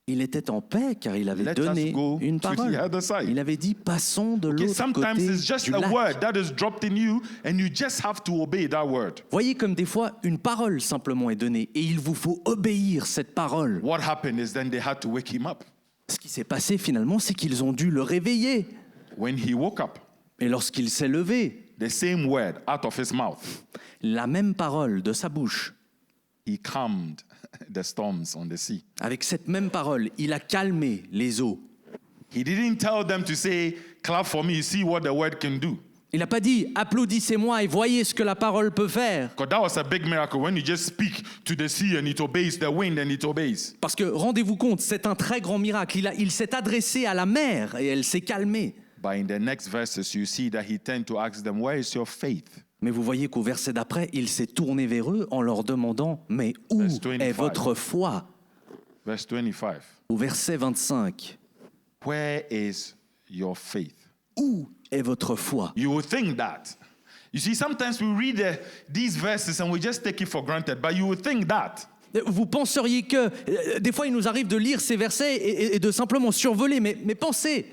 Il était en paix car il avait Let donné us go une to the parole. other side. Il avait dit, passons de Okay, l'autre sometimes côté it's just du a lac. word that is dropped in you and you just have to obey that word. Voyez comme des fois, une parole simplement est donnée et il vous faut obéir cette parole. What happened is then they had to wake him up. Ce qui s'est passé finalement, c'est qu'ils ont dû le réveiller. When he woke up, Et lorsqu'il s'est levé, the same word out of his mouth, la même parole de sa bouche, he calmed the storms on the sea. avec cette même parole, il a calmé les eaux. He didn't tell them to say, clap for me, see what the word can do. Il n'a pas dit, applaudissez-moi et voyez ce que la parole peut faire. Because that was a big miracle when you just speak to the sea and it obeys the wind and it obeys. Parce que rendez-vous compte, c'est un très grand miracle. Il s'est adressé à la mer et elle s'est calmée. But in the next verses, you see that he turned to ask them, where is your faith? Mais vous voyez qu'au verset d'après, il s'est tourné vers eux en leur demandant, mais où Verse 25. est votre foi? Verse 25. Au verset 25, Where is your faith? où est votre foi? You will think that. You see, sometimes we read these verses and we just take it for granted, but you will think that. Vous penseriez que, des fois il nous arrive de lire ces versets et de simplement survoler, mais pensez,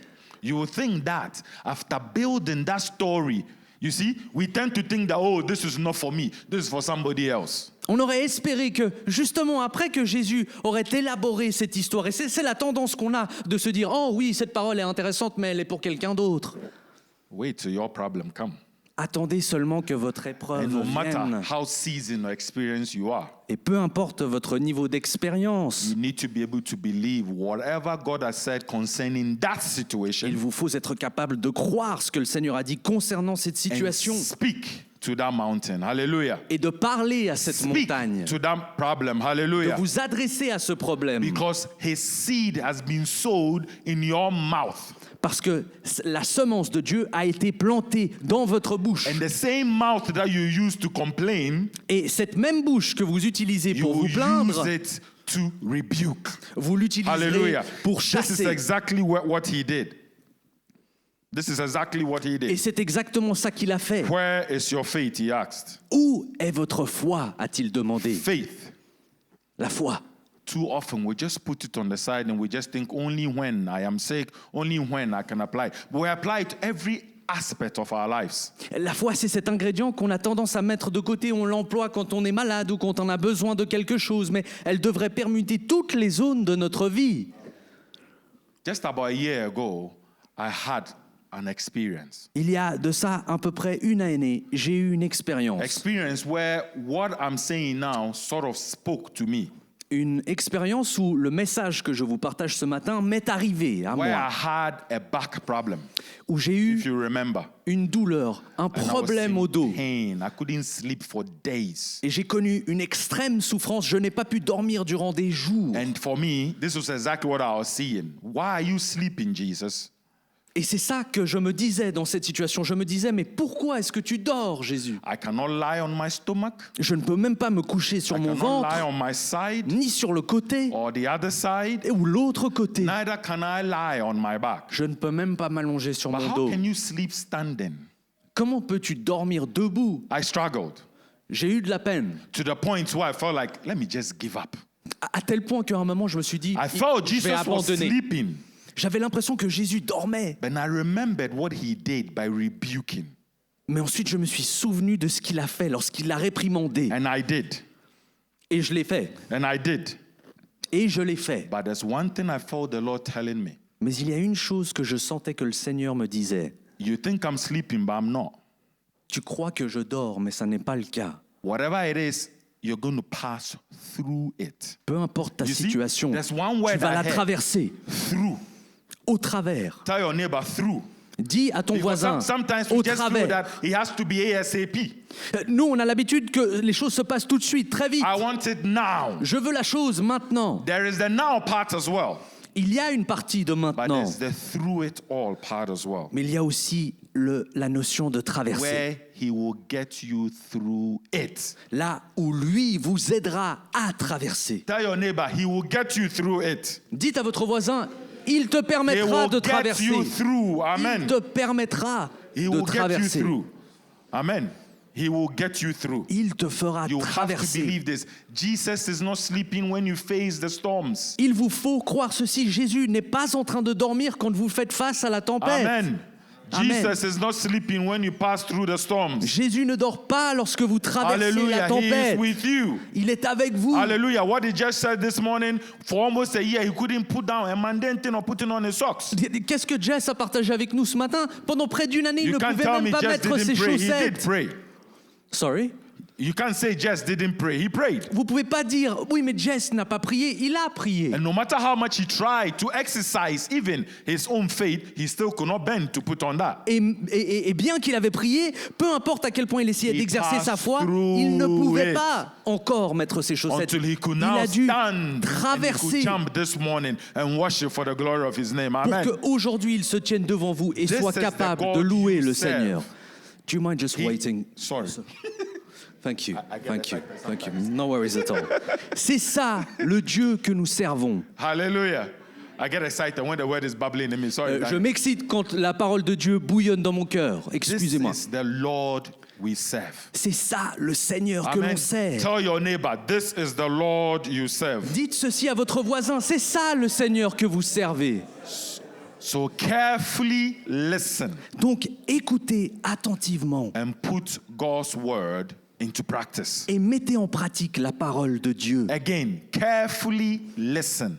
You will think that after building that story, you see, we tend to think that, oh, this is not for me, this is for somebody else. on aurait espéré que, justement, après que Jésus aurait élaboré cette histoire, et c'est la tendance qu'on a de se dire, oh oui, cette parole est intéressante, mais elle est pour quelqu'un d'autre. Wait till your problem come. Attendez seulement que votre épreuve And no matter vienne. how seasoned or experienced you are, Et peu importe votre niveau d'expérience, you need to be able to believe whatever God has said concerning that situation il vous faut être capable de croire ce que le Seigneur a dit concernant cette and situation speak to that mountain. Hallelujah. et de parler à cette Speak montagne, to that problem. de Hallelujah. vous adresser à ce problème. Because his seed has been sowed in your mouth. Parce que la semence de Dieu a été plantée dans votre bouche. And the same mouth that you use to complain, Et cette même bouche que vous utilisez you pour vous will plaindre, use it to rebuke. vous l'utiliserez Hallelujah. pour This is chasser. exactly what he did. This is exactly what he Et did. c'est exactement ça qu'il a fait. Where is your faith? He asked. Où est votre foi? A-t-il demandé. Faith. La foi. Too often we just put it on the side and we just think only when I am sick, only when I can apply. But we apply it to every aspect of our lives. La foi, c'est cet ingrédient qu'on a tendance à mettre de côté. On l'emploie quand on est malade ou quand on a besoin de quelque chose. Mais elle devrait permuter toutes les zones de notre vie. Just about a year ago, I had an experience. Il y a de ça à peu près une année, j'ai eu une expérience. Experience where what I'm saying now sort of spoke to me. Une expérience où le message que je vous partage ce matin m'est arrivé à where I moi, had a back problem, où j'ai eu if you remember. une douleur, un And I was problème in au dos. pain. I couldn't sleep for days. Et j'ai connu une extrême souffrance. Je n'ai pas pu dormir durant des jours. And for me, this was exactly what I was seeing. Why are you sleeping, Jesus? Et c'est ça que je me disais dans cette situation. Je me disais, mais pourquoi est-ce que tu dors, Jésus? I cannot lie on my stomach. Je ne peux même pas me coucher sur I mon cannot lie ventre, on my side ni sur le côté, or the other side. ou l'autre côté. Neither can I lie on my back. Je ne peux même pas m'allonger sur But mon how dos. can you sleep standing? Comment peux-tu dormir debout? I struggled J'ai eu de la peine. to the point where I felt like, let me just give up. À tel point qu'à un moment, je me suis dit, I felt je vais Jesus was abandonner. sleeping. J'avais l'impression que Jésus dormait. But I remembered what he did by rebuking. Mais ensuite, je me suis souvenu de ce qu'il a fait lorsqu'il l'a réprimandé. And I did. Et je l'ai fait. And I did. Et je l'ai fait. But there's one thing I felt the Lord telling me. Mais il y a une chose que je sentais que le Seigneur me disait. You think I'm sleeping, but I'm not. Tu crois que je dors, mais ça n'est pas le cas. Whatever it is, you're going to pass through it. Peu importe ta You see, situation, there's one tu word vas I la heard. traverser Through. au travers. Tell your neighbor through. Dis à ton Because voisin, sometimes au we just know travers. that it has to be ASAP. Nous, on a l'habitude que les choses se passent tout de suite, très vite. I want it now. Je veux la chose maintenant. There is the now part as well. Il y a une partie de But maintenant, there's the through it all part as well. mais il y a aussi la notion de traverser. Where he will get you through it. Là où lui vous aidera à traverser. Tell your neighbor, he will get you through it. Dites à votre voisin, il te He permettra will de get traverser. you through. Amen. Il te permettra He de will get you traverser. through. Amen. He will get you through. Il te fera You have to traverser. believe this. Jesus is not sleeping when you face the storms. Il vous faut croire ceci. Jésus n'est pas en train de dormir quand vous faites face à la tempête. Amen. Amen. Jesus is not sleeping when you pass through the storms. Jésus ne dort pas lorsque vous traversez la Hallelujah. He is tempête. with you. Il est avec vous. Hallelujah. What he just said this morning, for almost a year, he couldn't put down a mundane thing or putting on his socks. Qu'est-ce que Jess a partagé avec nous ce matin? Pendant près d'une année, il You ne can't pouvait tell me même pas Jess mettre ses didn't pray. He did chaussettes. pray. Sorry? You can't say Jess didn't pray. He prayed. Vous pouvez pas dire, oui, mais Jess n'a pas prié. Il a prié. And no matter how much he tried to exercise even his own faith, he still could not bend to put on that. Et bien qu'il avait prié, peu importe à quel point il essayait He d'exercer sa passed foi, through il ne pouvait it. pas encore mettre ses chaussettes. Until he could Il now a dû stand and he traverser could jump this morning and worship for the glory of his name. pour Amen. qu'aujourd'hui il se tienne devant vous et This soit is the capable God de louer you le serve. Seigneur. Do you mind just He- waiting? Sorry. Thank you. I get Thank you. excited Thank you. No worries at all. C'est ça le Dieu que nous servons. Hallelujah. I get excited when the word is bubbling in me. Sorry. Je m'excite quand la parole de Dieu bouillonne dans mon cœur. This Excusez-moi. is the Lord we serve. C'est ça le Seigneur que Amen. l'on sert. Tell your neighbor, this is the Lord you serve. Dites ceci à votre voisin, c'est ça le Seigneur que vous servez. So carefully listen Donc écoutez attentivement and put God's word into practice. et mettez en pratique la parole de Dieu. Again, carefully listen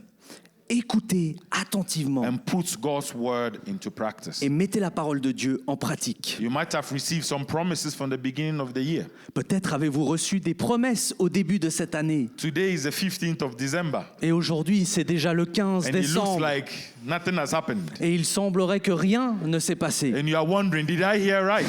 Écoutez attentivement and put God's word into practice. et mettez la parole de Dieu en pratique. You might have received some promises from the beginning of the year. Peut-être avez-vous reçu des promesses au début de cette année. Today is the 15th of December, Et aujourd'hui, c'est déjà le 15 and it looks décembre. like nothing has happened. Et il semblerait que rien ne s'est passé. And you are wondering, did I hear right?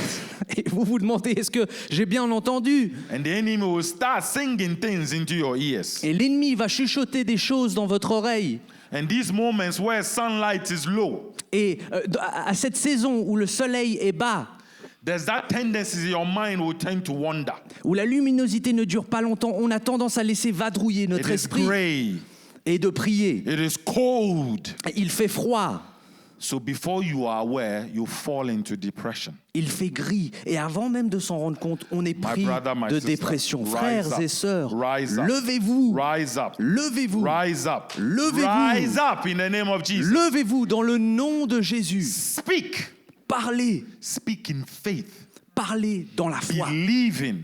Et vous vous demandez, est-ce que j'ai bien entendu? And the enemy will start singing things into your ears. Et l'ennemi va chuchoter des choses dans votre oreille. And these moments where sunlight is low, Et à cette saison où le soleil est bas, there's that tendency your mind will tend to wander. où la luminosité ne dure pas longtemps, on a tendance à laisser vadrouiller It notre is esprit gray. et de prier. It is cold. Il fait froid, So before you are aware, you fall into depression. il fait gris. Et avant même de s'en rendre compte, on est pris brother, my de sister, dépression. rise Frères up. et sœurs, Rise up. levez-vous, Rise up. levez-vous, Rise up. Levez-vous. Rise up in the name of Jesus. levez-vous dans le nom de Jésus. Speak. Parlez, Speak in faith. parlez dans la foi, Believing.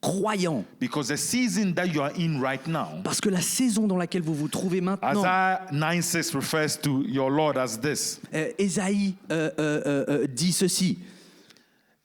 croyant. Because the season that you are in right now, Parce que la saison dans laquelle vous vous trouvez maintenant, Isaiah 9:6 refers to your Lord as this. Ésaïe dit ceci.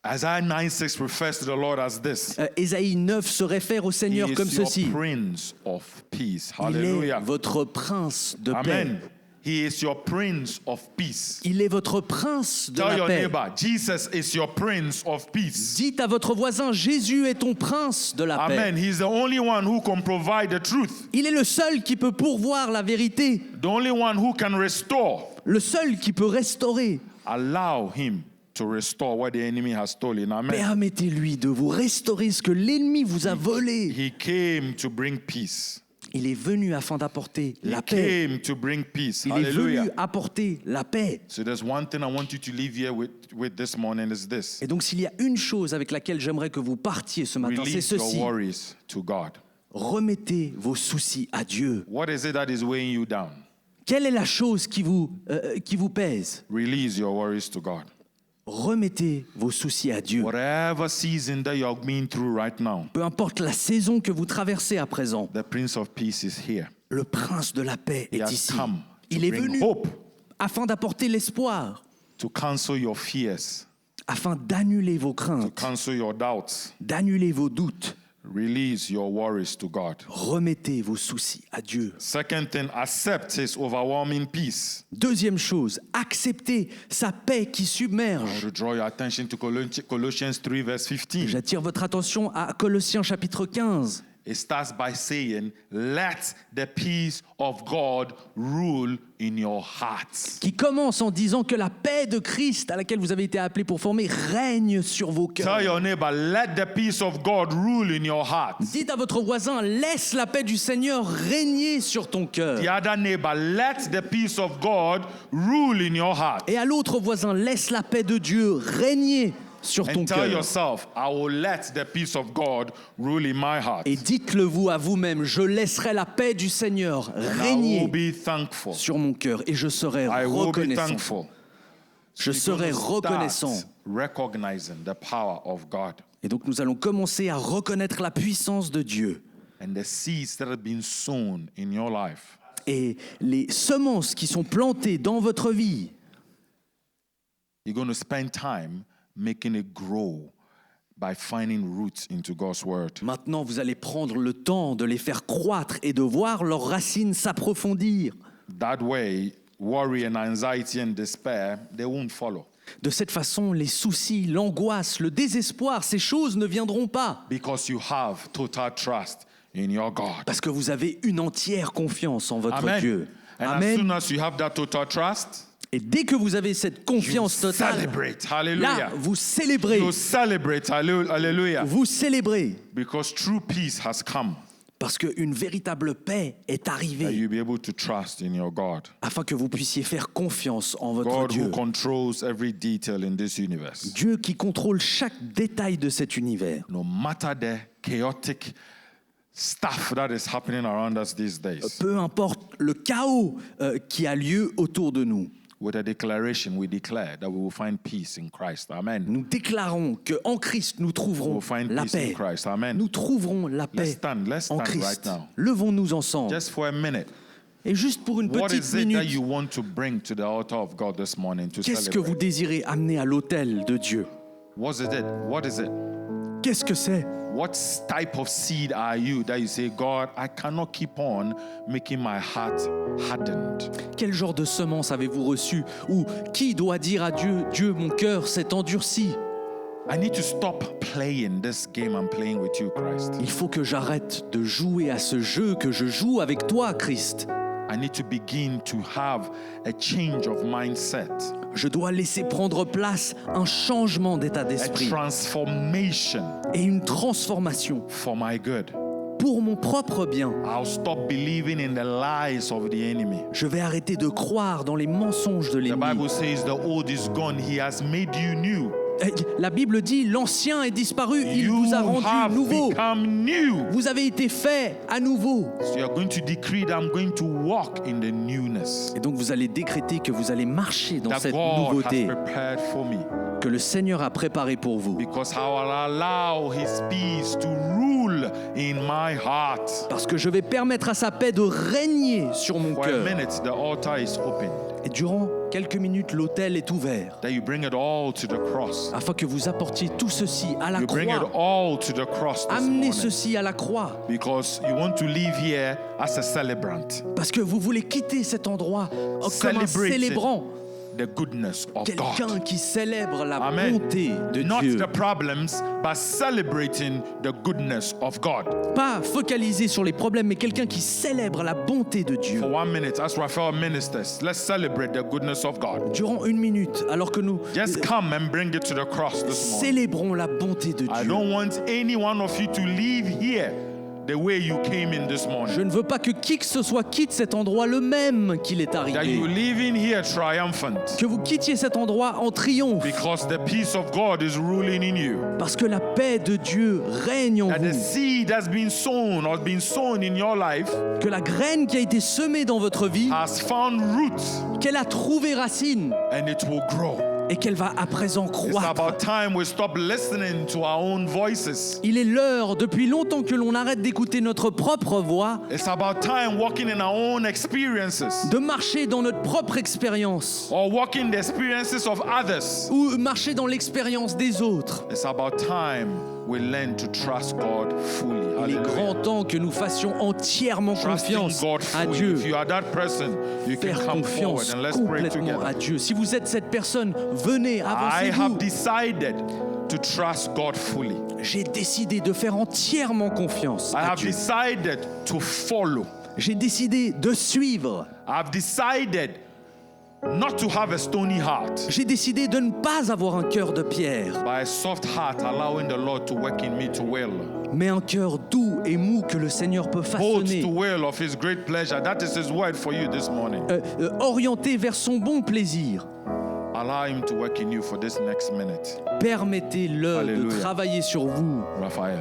Isaiah 9:6 refers to the Lord as this. Ésaïe 9 se réfère au He Seigneur comme is your ceci. Prince of Peace. Il est Hallelujah. votre prince de paix. Amen. He is your Prince of Peace. Il est votre prince de Tell la your paix. neighbor, Jesus is your Prince of Peace. Dites à votre voisin, Jésus est ton prince de la paix. Amen. He's the only one who can provide the truth. Il est le seul qui peut pourvoir la vérité, The only one who can restore. le seul qui peut restaurer. Allow him to restore what the enemy has stolen. Amen. Permettez-lui de vous restaurer ce que l'ennemi vous a volé. He came to bring peace. Il est venu afin d'apporter He la paix. came to bring peace. Il est venu Hallelujah. apporter la paix. So there's one thing I want you to leave here with this morning is this. Et donc s'il y a une chose avec laquelle j'aimerais que vous partiez ce matin, c'est Release your ceci. worries to God. Remettez vos soucis à Dieu. What is it that is weighing you down? Quelle est la chose qui vous pèse? Release your worries to God. Remettez vos soucis à Dieu. Whatever season that you're going through right now, Peu importe la saison que vous traversez à présent, the Prince of Peace is here. le prince de la paix He est has ici. come to Il est bring venu hope, afin d'apporter l'espoir, to cancel your fears, afin d'annuler vos to craintes, cancel your doubts. d'annuler vos doutes. Release your worries to God. Remettez vos soucis à Dieu. Second thing, accept His overwhelming peace. Deuxième chose, acceptez sa paix qui I submerge. want to draw your attention to Colossians 3 verse 15. J'attire votre attention à Colossiens chapitre 15. It starts by saying, let the peace of God rule in your hearts. Qui commence en disant que la paix de Christ à laquelle vous avez été appelés pour former règne sur vos Tell cœurs. your neighbor, let the peace of God rule in your hearts. Dites à votre voisin, laisse la paix du Seigneur régner sur ton cœur. The other neighbor, let the peace of God rule in your heart. Et à l'autre voisin, laisse la paix de Dieu régner sur ton And tell cœur. yourself, I will let the peace of God rule in my heart. Et dites-le vous à vous-même, je laisserai la paix du Seigneur And I will régner be thankful. sur mon cœur et je serai I will be reconnaissant. thankful. Je serai reconnaissant. Start recognizing the power of God Et donc nous allons commencer à reconnaître la puissance de Dieu and the seeds that have been sown in your life. et les semences qui sont plantées dans votre vie. You're going to spend time making it grow by finding roots into God's word. Maintenant, vous allez prendre le temps de les faire croître et de voir leurs racines s'approfondir. That way, worry and anxiety and despair, they won't follow. De cette façon, les soucis, l'angoisse, le désespoir, ces choses ne viendront pas. Because you have total trust in your God. Parce que vous avez une entière confiance en votre Amen. Dieu. And as Amen. soon as you have that total trust, Et dès que vous avez cette you confiance totale, celebrate. là, Hallelujah. vous célébrez. You celebrate. Hallelujah. Vous célébrez. Because true peace has come. Parce qu'une véritable paix est That arrivée you'll be able to trust in your God. afin que vous puissiez faire confiance en votre God Dieu. who controls every detail in this universe. Dieu qui contrôle chaque détail de cet univers. No matter the chaotic stuff that is happening around us these days. Peu importe le chaos qui a lieu autour de nous. With a declaration, we declare that we will find peace in Christ. Amen. Nous déclarons qu'en Christ, nous trouverons We'll find la peace in paix. Christ. Amen. Nous trouverons la paix Let's en stand Christ. right now. Levons-nous ensemble. Just for a minute. Et juste pour une What petite is it that minute, you want to bring to the altar of God this morning to qu'est-ce que celebrate? vous désirez amener à l'autel de Dieu? What is it? What is it? Qu'est-ce que c'est? What type of seed are you that you say, God, I cannot keep on making my heart hardened? Quel genre de semence avez-vous reçu? Ou qui doit dire à Dieu, Dieu, mon cœur s'est endurci? I need to stop playing this game I'm playing with you, Christ. Il faut que j'arrête de jouer à ce jeu que je joue avec toi, Christ. I need to begin to have a change of mindset, Je dois laisser prendre place un changement d'état a d'esprit transformation et une transformation for my good. pour mon propre bien. I'll stop believing in the lies of the enemy. Je vais arrêter de croire dans les mensonges de The l'ennemi. Bible says the old is gone, he has made you new. La Bible dit, l'ancien est disparu, il You vous a rendu have nouveau. become new. Vous avez été fait à nouveau. So you're going to decree that I'm going to walk in the newness Et donc vous allez décréter que vous allez marcher dans that cette God has nouveauté prepared for me. que le Seigneur a préparée pour vous. Because I will allow his peace to rule in my heart. Parce que je vais permettre à sa paix de régner sur mon For a cœur. minute, the altar is open. Et durant quelques minutes, l'autel est ouvert That you bring it all to the cross. afin que vous apportiez tout ceci à la You bring it croix. all to the cross this Amenez morning. ceci à la croix Because you want to leave here as a celebrant. parce que vous voulez quitter cet endroit comme un Celebrating célébrant, the goodness of quelqu'un God. qui célèbre la Amen. bonté de Not Dieu. the problems, but celebrating the goodness of God. Pas focalisé sur les problèmes, mais quelqu'un qui célèbre la bonté de Dieu. For 1 minute, as Raphael ministers, let's celebrate the goodness of God. Durant 1 minute, alors que nous Just come and bring it to the cross this morning. célébrons la bonté de I Dieu. don't want any one of you to leave here the way you came in this Je morning. ne veux pas que qui que ce soit quitte cet endroit le même qu'il est That you arrivé. leave in here triumphant. Que vous quittiez cet endroit en triomphe, Because the peace of God is ruling in you. parce que la paix de Dieu règne en That the vous. seed that's been sown or been sown in your life Que la graine qui a été semée dans votre vie, has found roots qu'elle a trouvé racine and it will grow. et qu'elle va à présent It's croître. about time we stop listening to our own voices. Il est l'heure, depuis longtemps, que l'on arrête d'écouter notre propre voix, It's about time walking in our own experiences de marcher dans notre propre expérience or walking the experiences of others. ou marcher dans l'expérience des autres. It's about time we learn to trust God fully. Il est Hallelujah. grand temps que nous fassions entièrement Trusting confiance God à fully. Dieu. If you are that person, you can Faire come forward confiance and let's pray complètement together. à Dieu. Si vous êtes cette personne, venez, I have avancez-vous. decided to trust God fully. J'ai décidé de faire entièrement confiance I à have Dieu. decided to follow. J'ai décidé de suivre. I have decided not to have a stony heart, J'ai décidé de ne pas avoir un cœur de pierre, but a soft heart, allowing the Lord to work in me to will. mais un cœur doux et mou que le Seigneur peut Both façonner, to will of His great pleasure. That is His word for you this morning. orienté vers son bon plaisir. Allow Him to work in you for this next minute. Permettez-le de Alléluia. travailler sur vous. Raphael.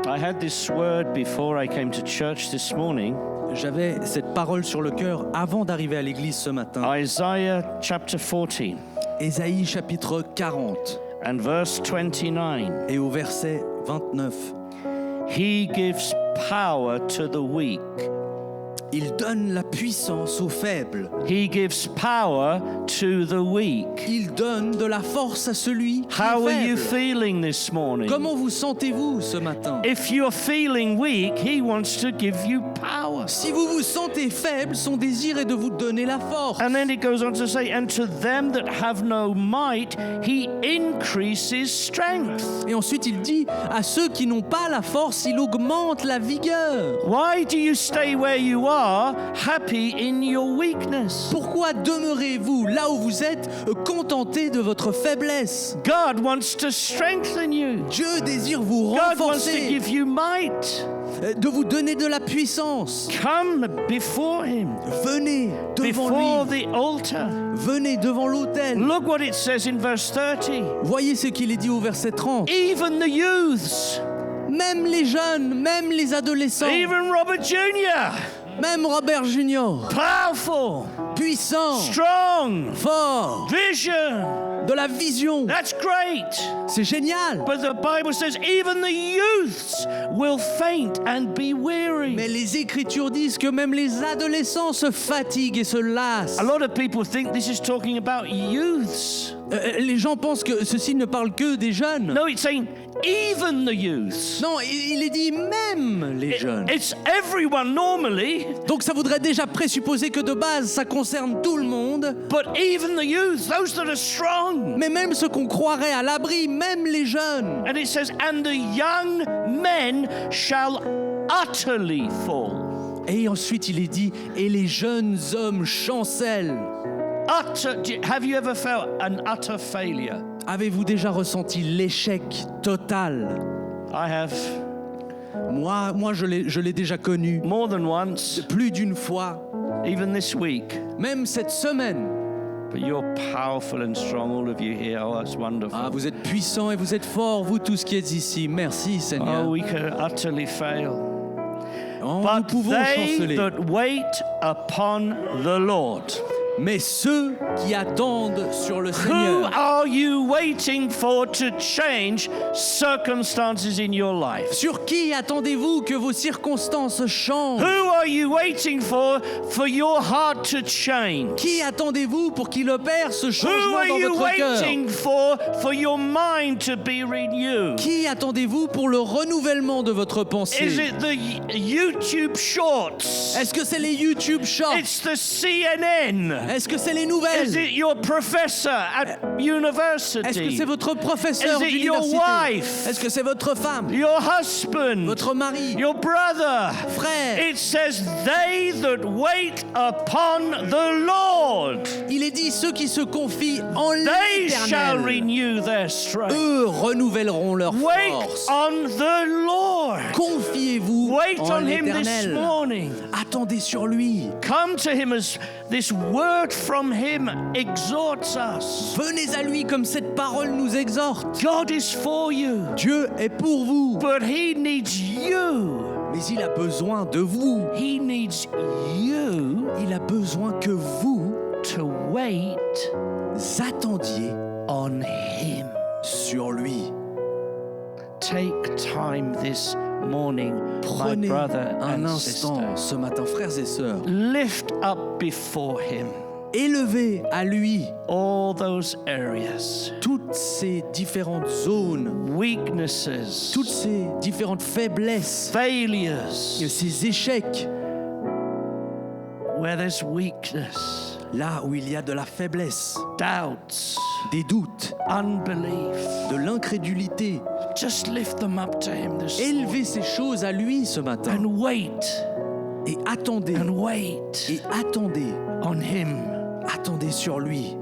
I had this word before I came to church this morning. J'avais cette parole sur le cœur avant d'arriver à l'église ce matin. Isaiah chapter 14 Ésaïe chapitre 40 and verse 29. et au verset 29. He gives power to the weak. Il donne la puissance aux faibles. He gives power to the weak. Il donne de la force à celui qui How est are you faible. feeling this morning? Comment vous sentez-vous ce matin? If you're feeling weak, he wants to give you power. Si vous vous sentez faible, son désir est de vous donner la force. And then it goes on to say, and to them that have no might, he increases strength. Et ensuite il dit, à ceux qui n'ont pas la force, il augmente la vigueur. Why do you stay where you are, happy in your weakness? Pourquoi demeurez-vous là où vous êtes, contentés de votre faiblesse? God wants to strengthen you. Dieu désire vous God wants to renforcer, give you might. de vous donner de la puissance. Come before him, Venez devant before lui, the altar. venez devant l'autel. Look what it says in verse 30. Voyez ce qu'il est dit au verset 30. Even the youths, Même les jeunes, même les adolescents, even Robert Jr., même Robert Junior, powerful, puissant, strong, fort, vision. de la vision. That's great. C'est génial. But the Bible says even the youths will faint and be weary. Mais les Écritures disent que même les adolescents se fatiguent et se lassent. A lot of people think this is talking about youths. Les gens pensent que ceci ne parle que des jeunes. No, it's saying even the youths. Non, il est dit même les jeunes. It's everyone normally, Donc ça voudrait déjà présupposer que de base ça concerne tout le monde. but even the youths, those that are strong. Mais même ceux qu'on croirait à l'abri, même les jeunes. And it says, and the young men shall utterly fall. Et ensuite il est dit, et les jeunes hommes chancellent. Have you ever felt an utter failure? Avez-vous déjà ressenti l'échec total? I have, Moi je l'ai déjà connu. more than once, Plus d'une fois, even this week. même cette semaine. But you're powerful and strong, all of you here. Oh, that's wonderful. Ah, vous êtes puissants et vous êtes forts, vous tous qui êtes ici. Merci Seigneur. Oh, we can utterly fail. Oh, nous But pouvons they chanceler. that wait upon the Lord. Mais ceux qui attendent sur le Who Seigneur, are you waiting for to change circumstances in your life? sur qui attendez-vous que vos circonstances changent? Who are you waiting for your heart to change? Qui attendez-vous pour qu'il opère ce Who changement are dans you votre cœur? waiting for your mind to be renewed? Qui attendez-vous pour le renouvellement de votre Is pensée? it the YouTube shorts? Est-ce que c'est les YouTube Shorts? It's the CNN? Est-ce que c'est les Is nouvelles? it your professor at Est-ce que university? c'est votre professeur Is it your d'université? wife? Est-ce que c'est votre femme? Your husband? Votre mari? Your brother? Frère? It says, they that wait upon the Lord, Il est dit ceux qui se confient en they shall l'Éternel. renew their strength. Eux renouvelleront leur Wait force. on the Lord. Confiez-vous Wait en on him this l'Éternel. morning. Attendez sur lui. Come to him as this word from him exhorts us. Venez à lui comme cette parole nous exhorte. God is for you, Dieu est pour vous, but he needs you. mais il a besoin de vous. He needs you Il a besoin que vous to wait attendiez on him. sur lui. Take time this morning, my Prenez brother un and instant sister. ce matin, frères et sœurs. Lift up before him Élevez à lui all those areas, toutes ces différentes zones, weaknesses, toutes ces différentes faiblesses, failures, ces échecs, where there's weakness, là où il y a de la faiblesse, doubts, des doutes, unbelief. de l'incrédulité. Just lift them up to him this morning Élevez ces choses à lui ce matin and wait et attendez, and wait et attendez, on him. attendez sur lui.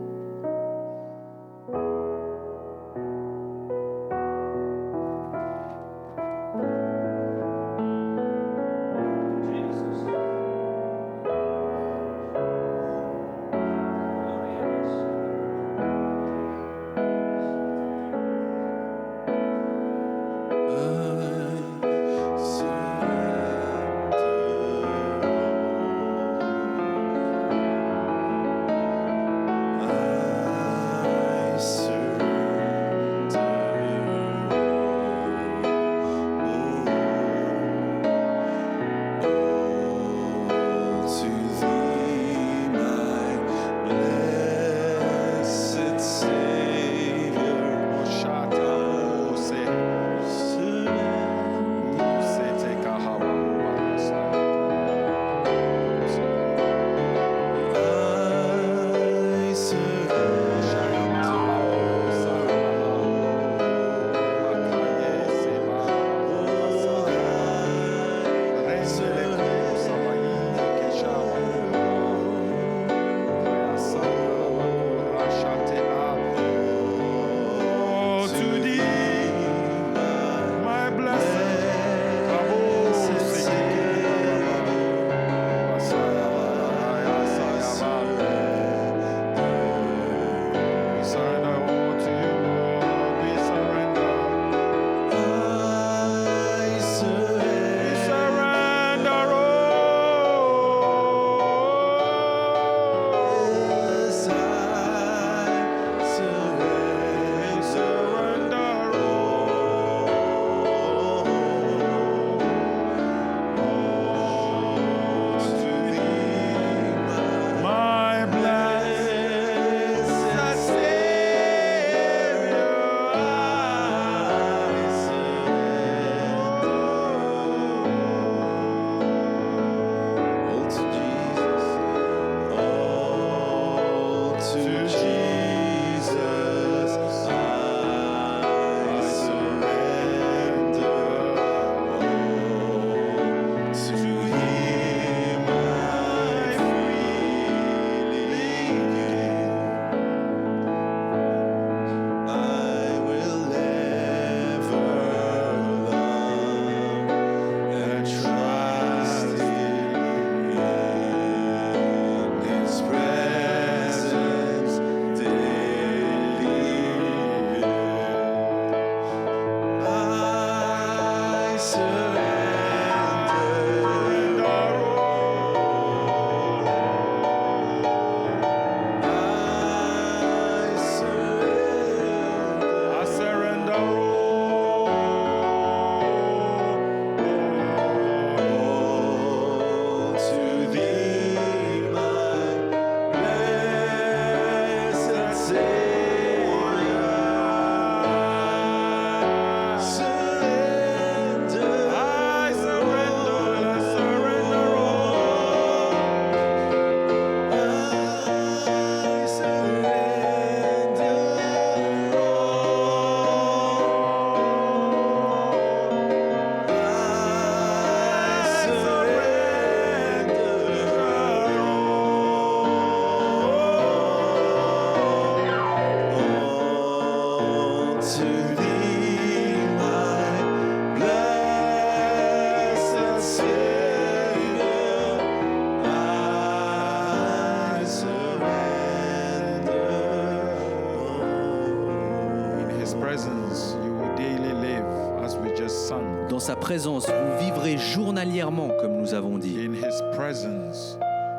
sa présence, vous vivrez journalièrement, comme nous avons dit. In His presence,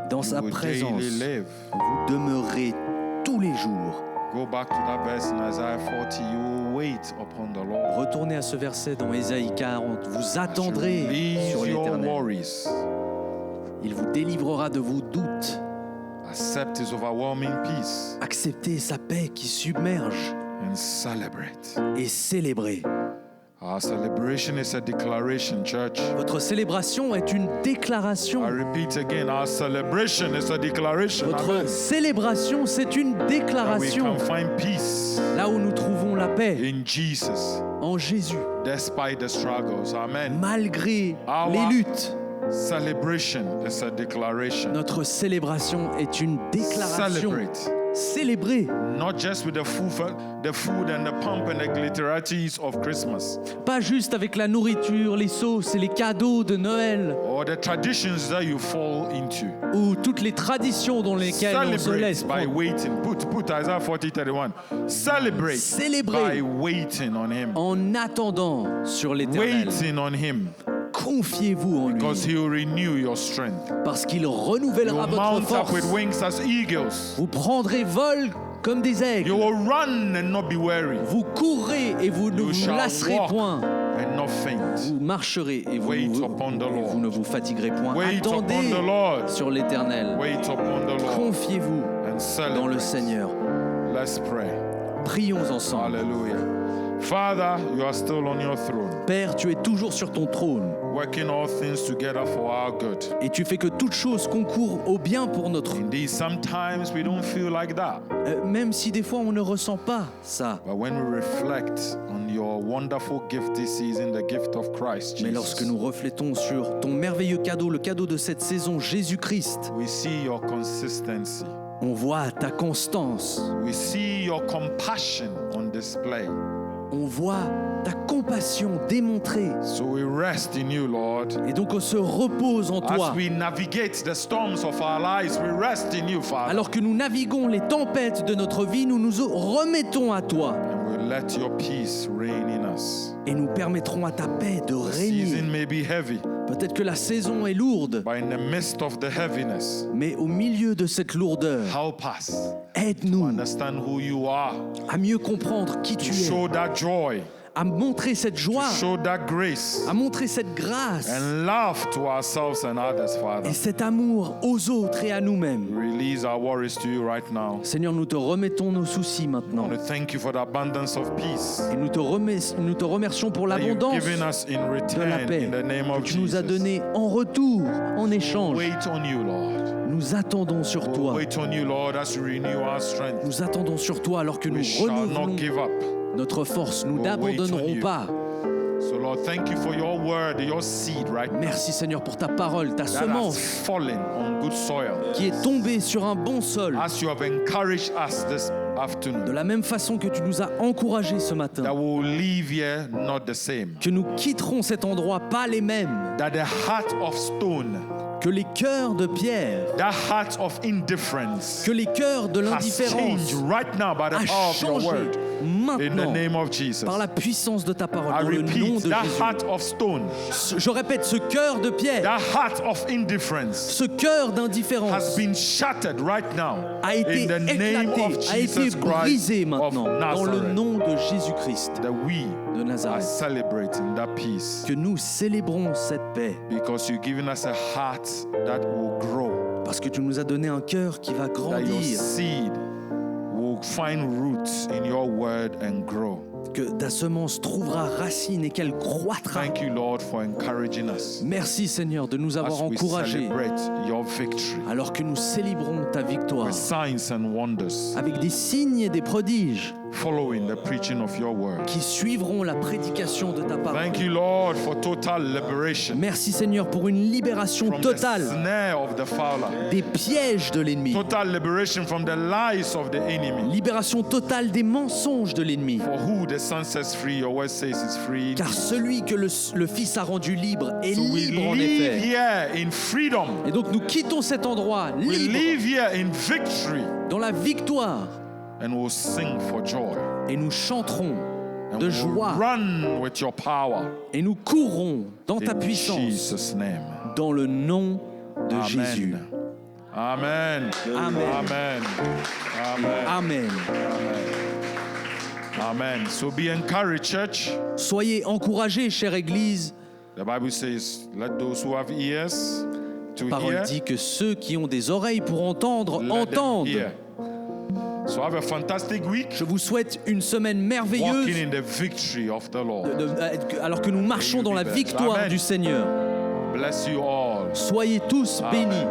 Dans you sa will présence, daily live. vous demeurez tous les jours. Go back to that verse in Isaiah 40. You will wait upon the Lord. Retournez à ce verset dans Ésaïe 40. Vous attendrez Release sur your l'Éternel. worries. Il vous délivrera de vos doutes. Accept His overwhelming peace Acceptez sa paix qui submerge and celebrate. et célébrez. Our celebration is a declaration, church. Votre célébration est une déclaration. I repeat again, our celebration is a declaration. Votre Amen. célébration, c'est une That we déclaration. can find peace Là où nous trouvons la paix, in Jesus en Jésus, despite the struggles. Amen. malgré Our les luttes. celebration is a declaration. Notre célébration est une déclaration. Celebrate. Célébrer, Not just with the food and the pomp and the glitterities of Christmas, pas juste avec la nourriture, les sauces et les cadeaux de Noël, or the traditions that you fall into. ou toutes les traditions dans lesquelles on se laisse Celebrate by prendre. waiting. Put Isaiah 40:31. Celebrate Célébrez. by waiting on Him. En attendant sur l'Éternel, Waiting on Him, confiez-vous en because lui, He will renew your strength. parce qu'il You renouvellera will votre mount up force. with wings as eagles. Vous prendrez vol comme des You aigles. will run and not be weary. Vous courrez et vous ne You vous shall lasserez walk point. and not faint. Vous marcherez et Wait upon the Lord. vous ne vous fatiguerez point. Wait Attendez upon the Lord. sur l'Éternel. Wait upon the Lord Confiez-vous and dans le celebrate. Seigneur. Let's pray. Prions ensemble. Hallelujah. Father, you are still on your throne, Père, tu es toujours sur ton trône working all things together for our good. et tu fais que toutes choses concourent au bien pour notre. Indeed, sometimes we don't feel like that. Même si des fois on ne ressent pas ça. But when we reflect on your wonderful gift this season, the gift of Christ Mais lorsque Jesus, nous reflétons sur ton merveilleux cadeau, le cadeau de cette saison, Jésus-Christ, we see your consistency. on voit ta constance, We see your compassion on display. on voit ta compassion démontrée. So we rest in you, Lord. Et donc on se repose en toi. As we navigate the storms of our lives, we rest in you, Father. Alors que nous naviguons les tempêtes de notre vie, nous nous remettons à toi And we let your peace reign in us. et nous permettrons à ta paix de The régner. season may be heavy, Peut-être que la saison est lourde, but in the midst of the heaviness, mais au milieu de cette lourdeur, help us to aide-nous understand who you are, à mieux comprendre qui to tu es, show that joy, à montrer cette joie, to show that grace, à montrer cette grâce and love to ourselves and others, Father. et cet amour aux autres et à nous-mêmes. Release our worries to you right now. Seigneur, nous te remettons nos soucis I maintenant want to thank you for the abundance of peace et nous te remercions pour that you've l'abondance given us in de la return paix in the name que of tu nous as Jesus. donnée en retour, en échange. Wait on you, Lord. Nous attendons sur We'll toi. wait on you, Lord, as you renew our strength. Nous attendons sur toi alors que nous We shall renouvelons not give up. notre force. Nous We'll wait on n'abandonnerons you. pas. So, Lord, thank you for your word, your seed right now Merci Seigneur pour ta parole, ta that has semence fallen on good soil. qui est tombée sur un bon sol. As you have encouraged us this De afternoon, la même façon que tu nous as encouragés ce that matin. we'll leave here not the same. Que nous quitterons cet endroit pas les mêmes. That the heart of stone, Que les cœurs de pierre, that heart of indifference, que les cœurs de has l'indifférence changed right now by the a power of your changé word. In the maintenant name of Jesus. par la puissance de ta parole, I dans le nom repeat, de that Jésus. heart of stone, Je répète, ce cœur de pierre, that heart of indifference ce cœur has d'indifférence been shattered right now a été in the name éclaté, of a été Jesus brisé Christ maintenant of dans le Nazareth. nom de Jésus-Christ That we de are Nazareth. celebrating that peace Que nous célébrons cette paix because you've given us a heart that will grow, parce que tu nous as donné un cœur qui va that your grandir, seed will find roots in your word and grow. que ta semence trouvera racine et qu'elle croîtra. Thank you, Lord, for encouraging us Merci Seigneur de nous avoir as we encouragés celebrate your victory alors que nous célébrons ta victoire with signs and wonders, avec des signes et des prodiges following the preaching of your word. qui suivront la prédication de ta parole. Thank you, Lord, for total liberation Merci Seigneur pour une libération from the totale snare of the fowler, des pièges de l'ennemi. total liberation from the lies of the enemy. Libération totale des mensonges de l'ennemi. For who the Son sets free, your word says is free. Car celui que le Fils a rendu libre est So we libre en live effet. here in freedom. Et donc nous quittons cet endroit We libre, live here in victory, dans la victoire, and we'll sing for joy et nous chanterons de we will joie run with your power. et nous courrons dans ta In puissance, Jesus' name. dans le nom de Amen. Jésus. Amen. Amen. Amen. Amen. Amen. Amen. So be encouraged, church. Soyez encouragés, chère Église. The Bible says, let those who have ears to La parole hear, dit que ceux qui ont des oreilles pour entendre, let them entendent. hear. So have a fantastic week, Je vous souhaite une semaine merveilleuse, walking in the victory of the Lord. alors que nous marchons dans la victoire Amen. du Seigneur. Bless you all. Soyez tous bénis.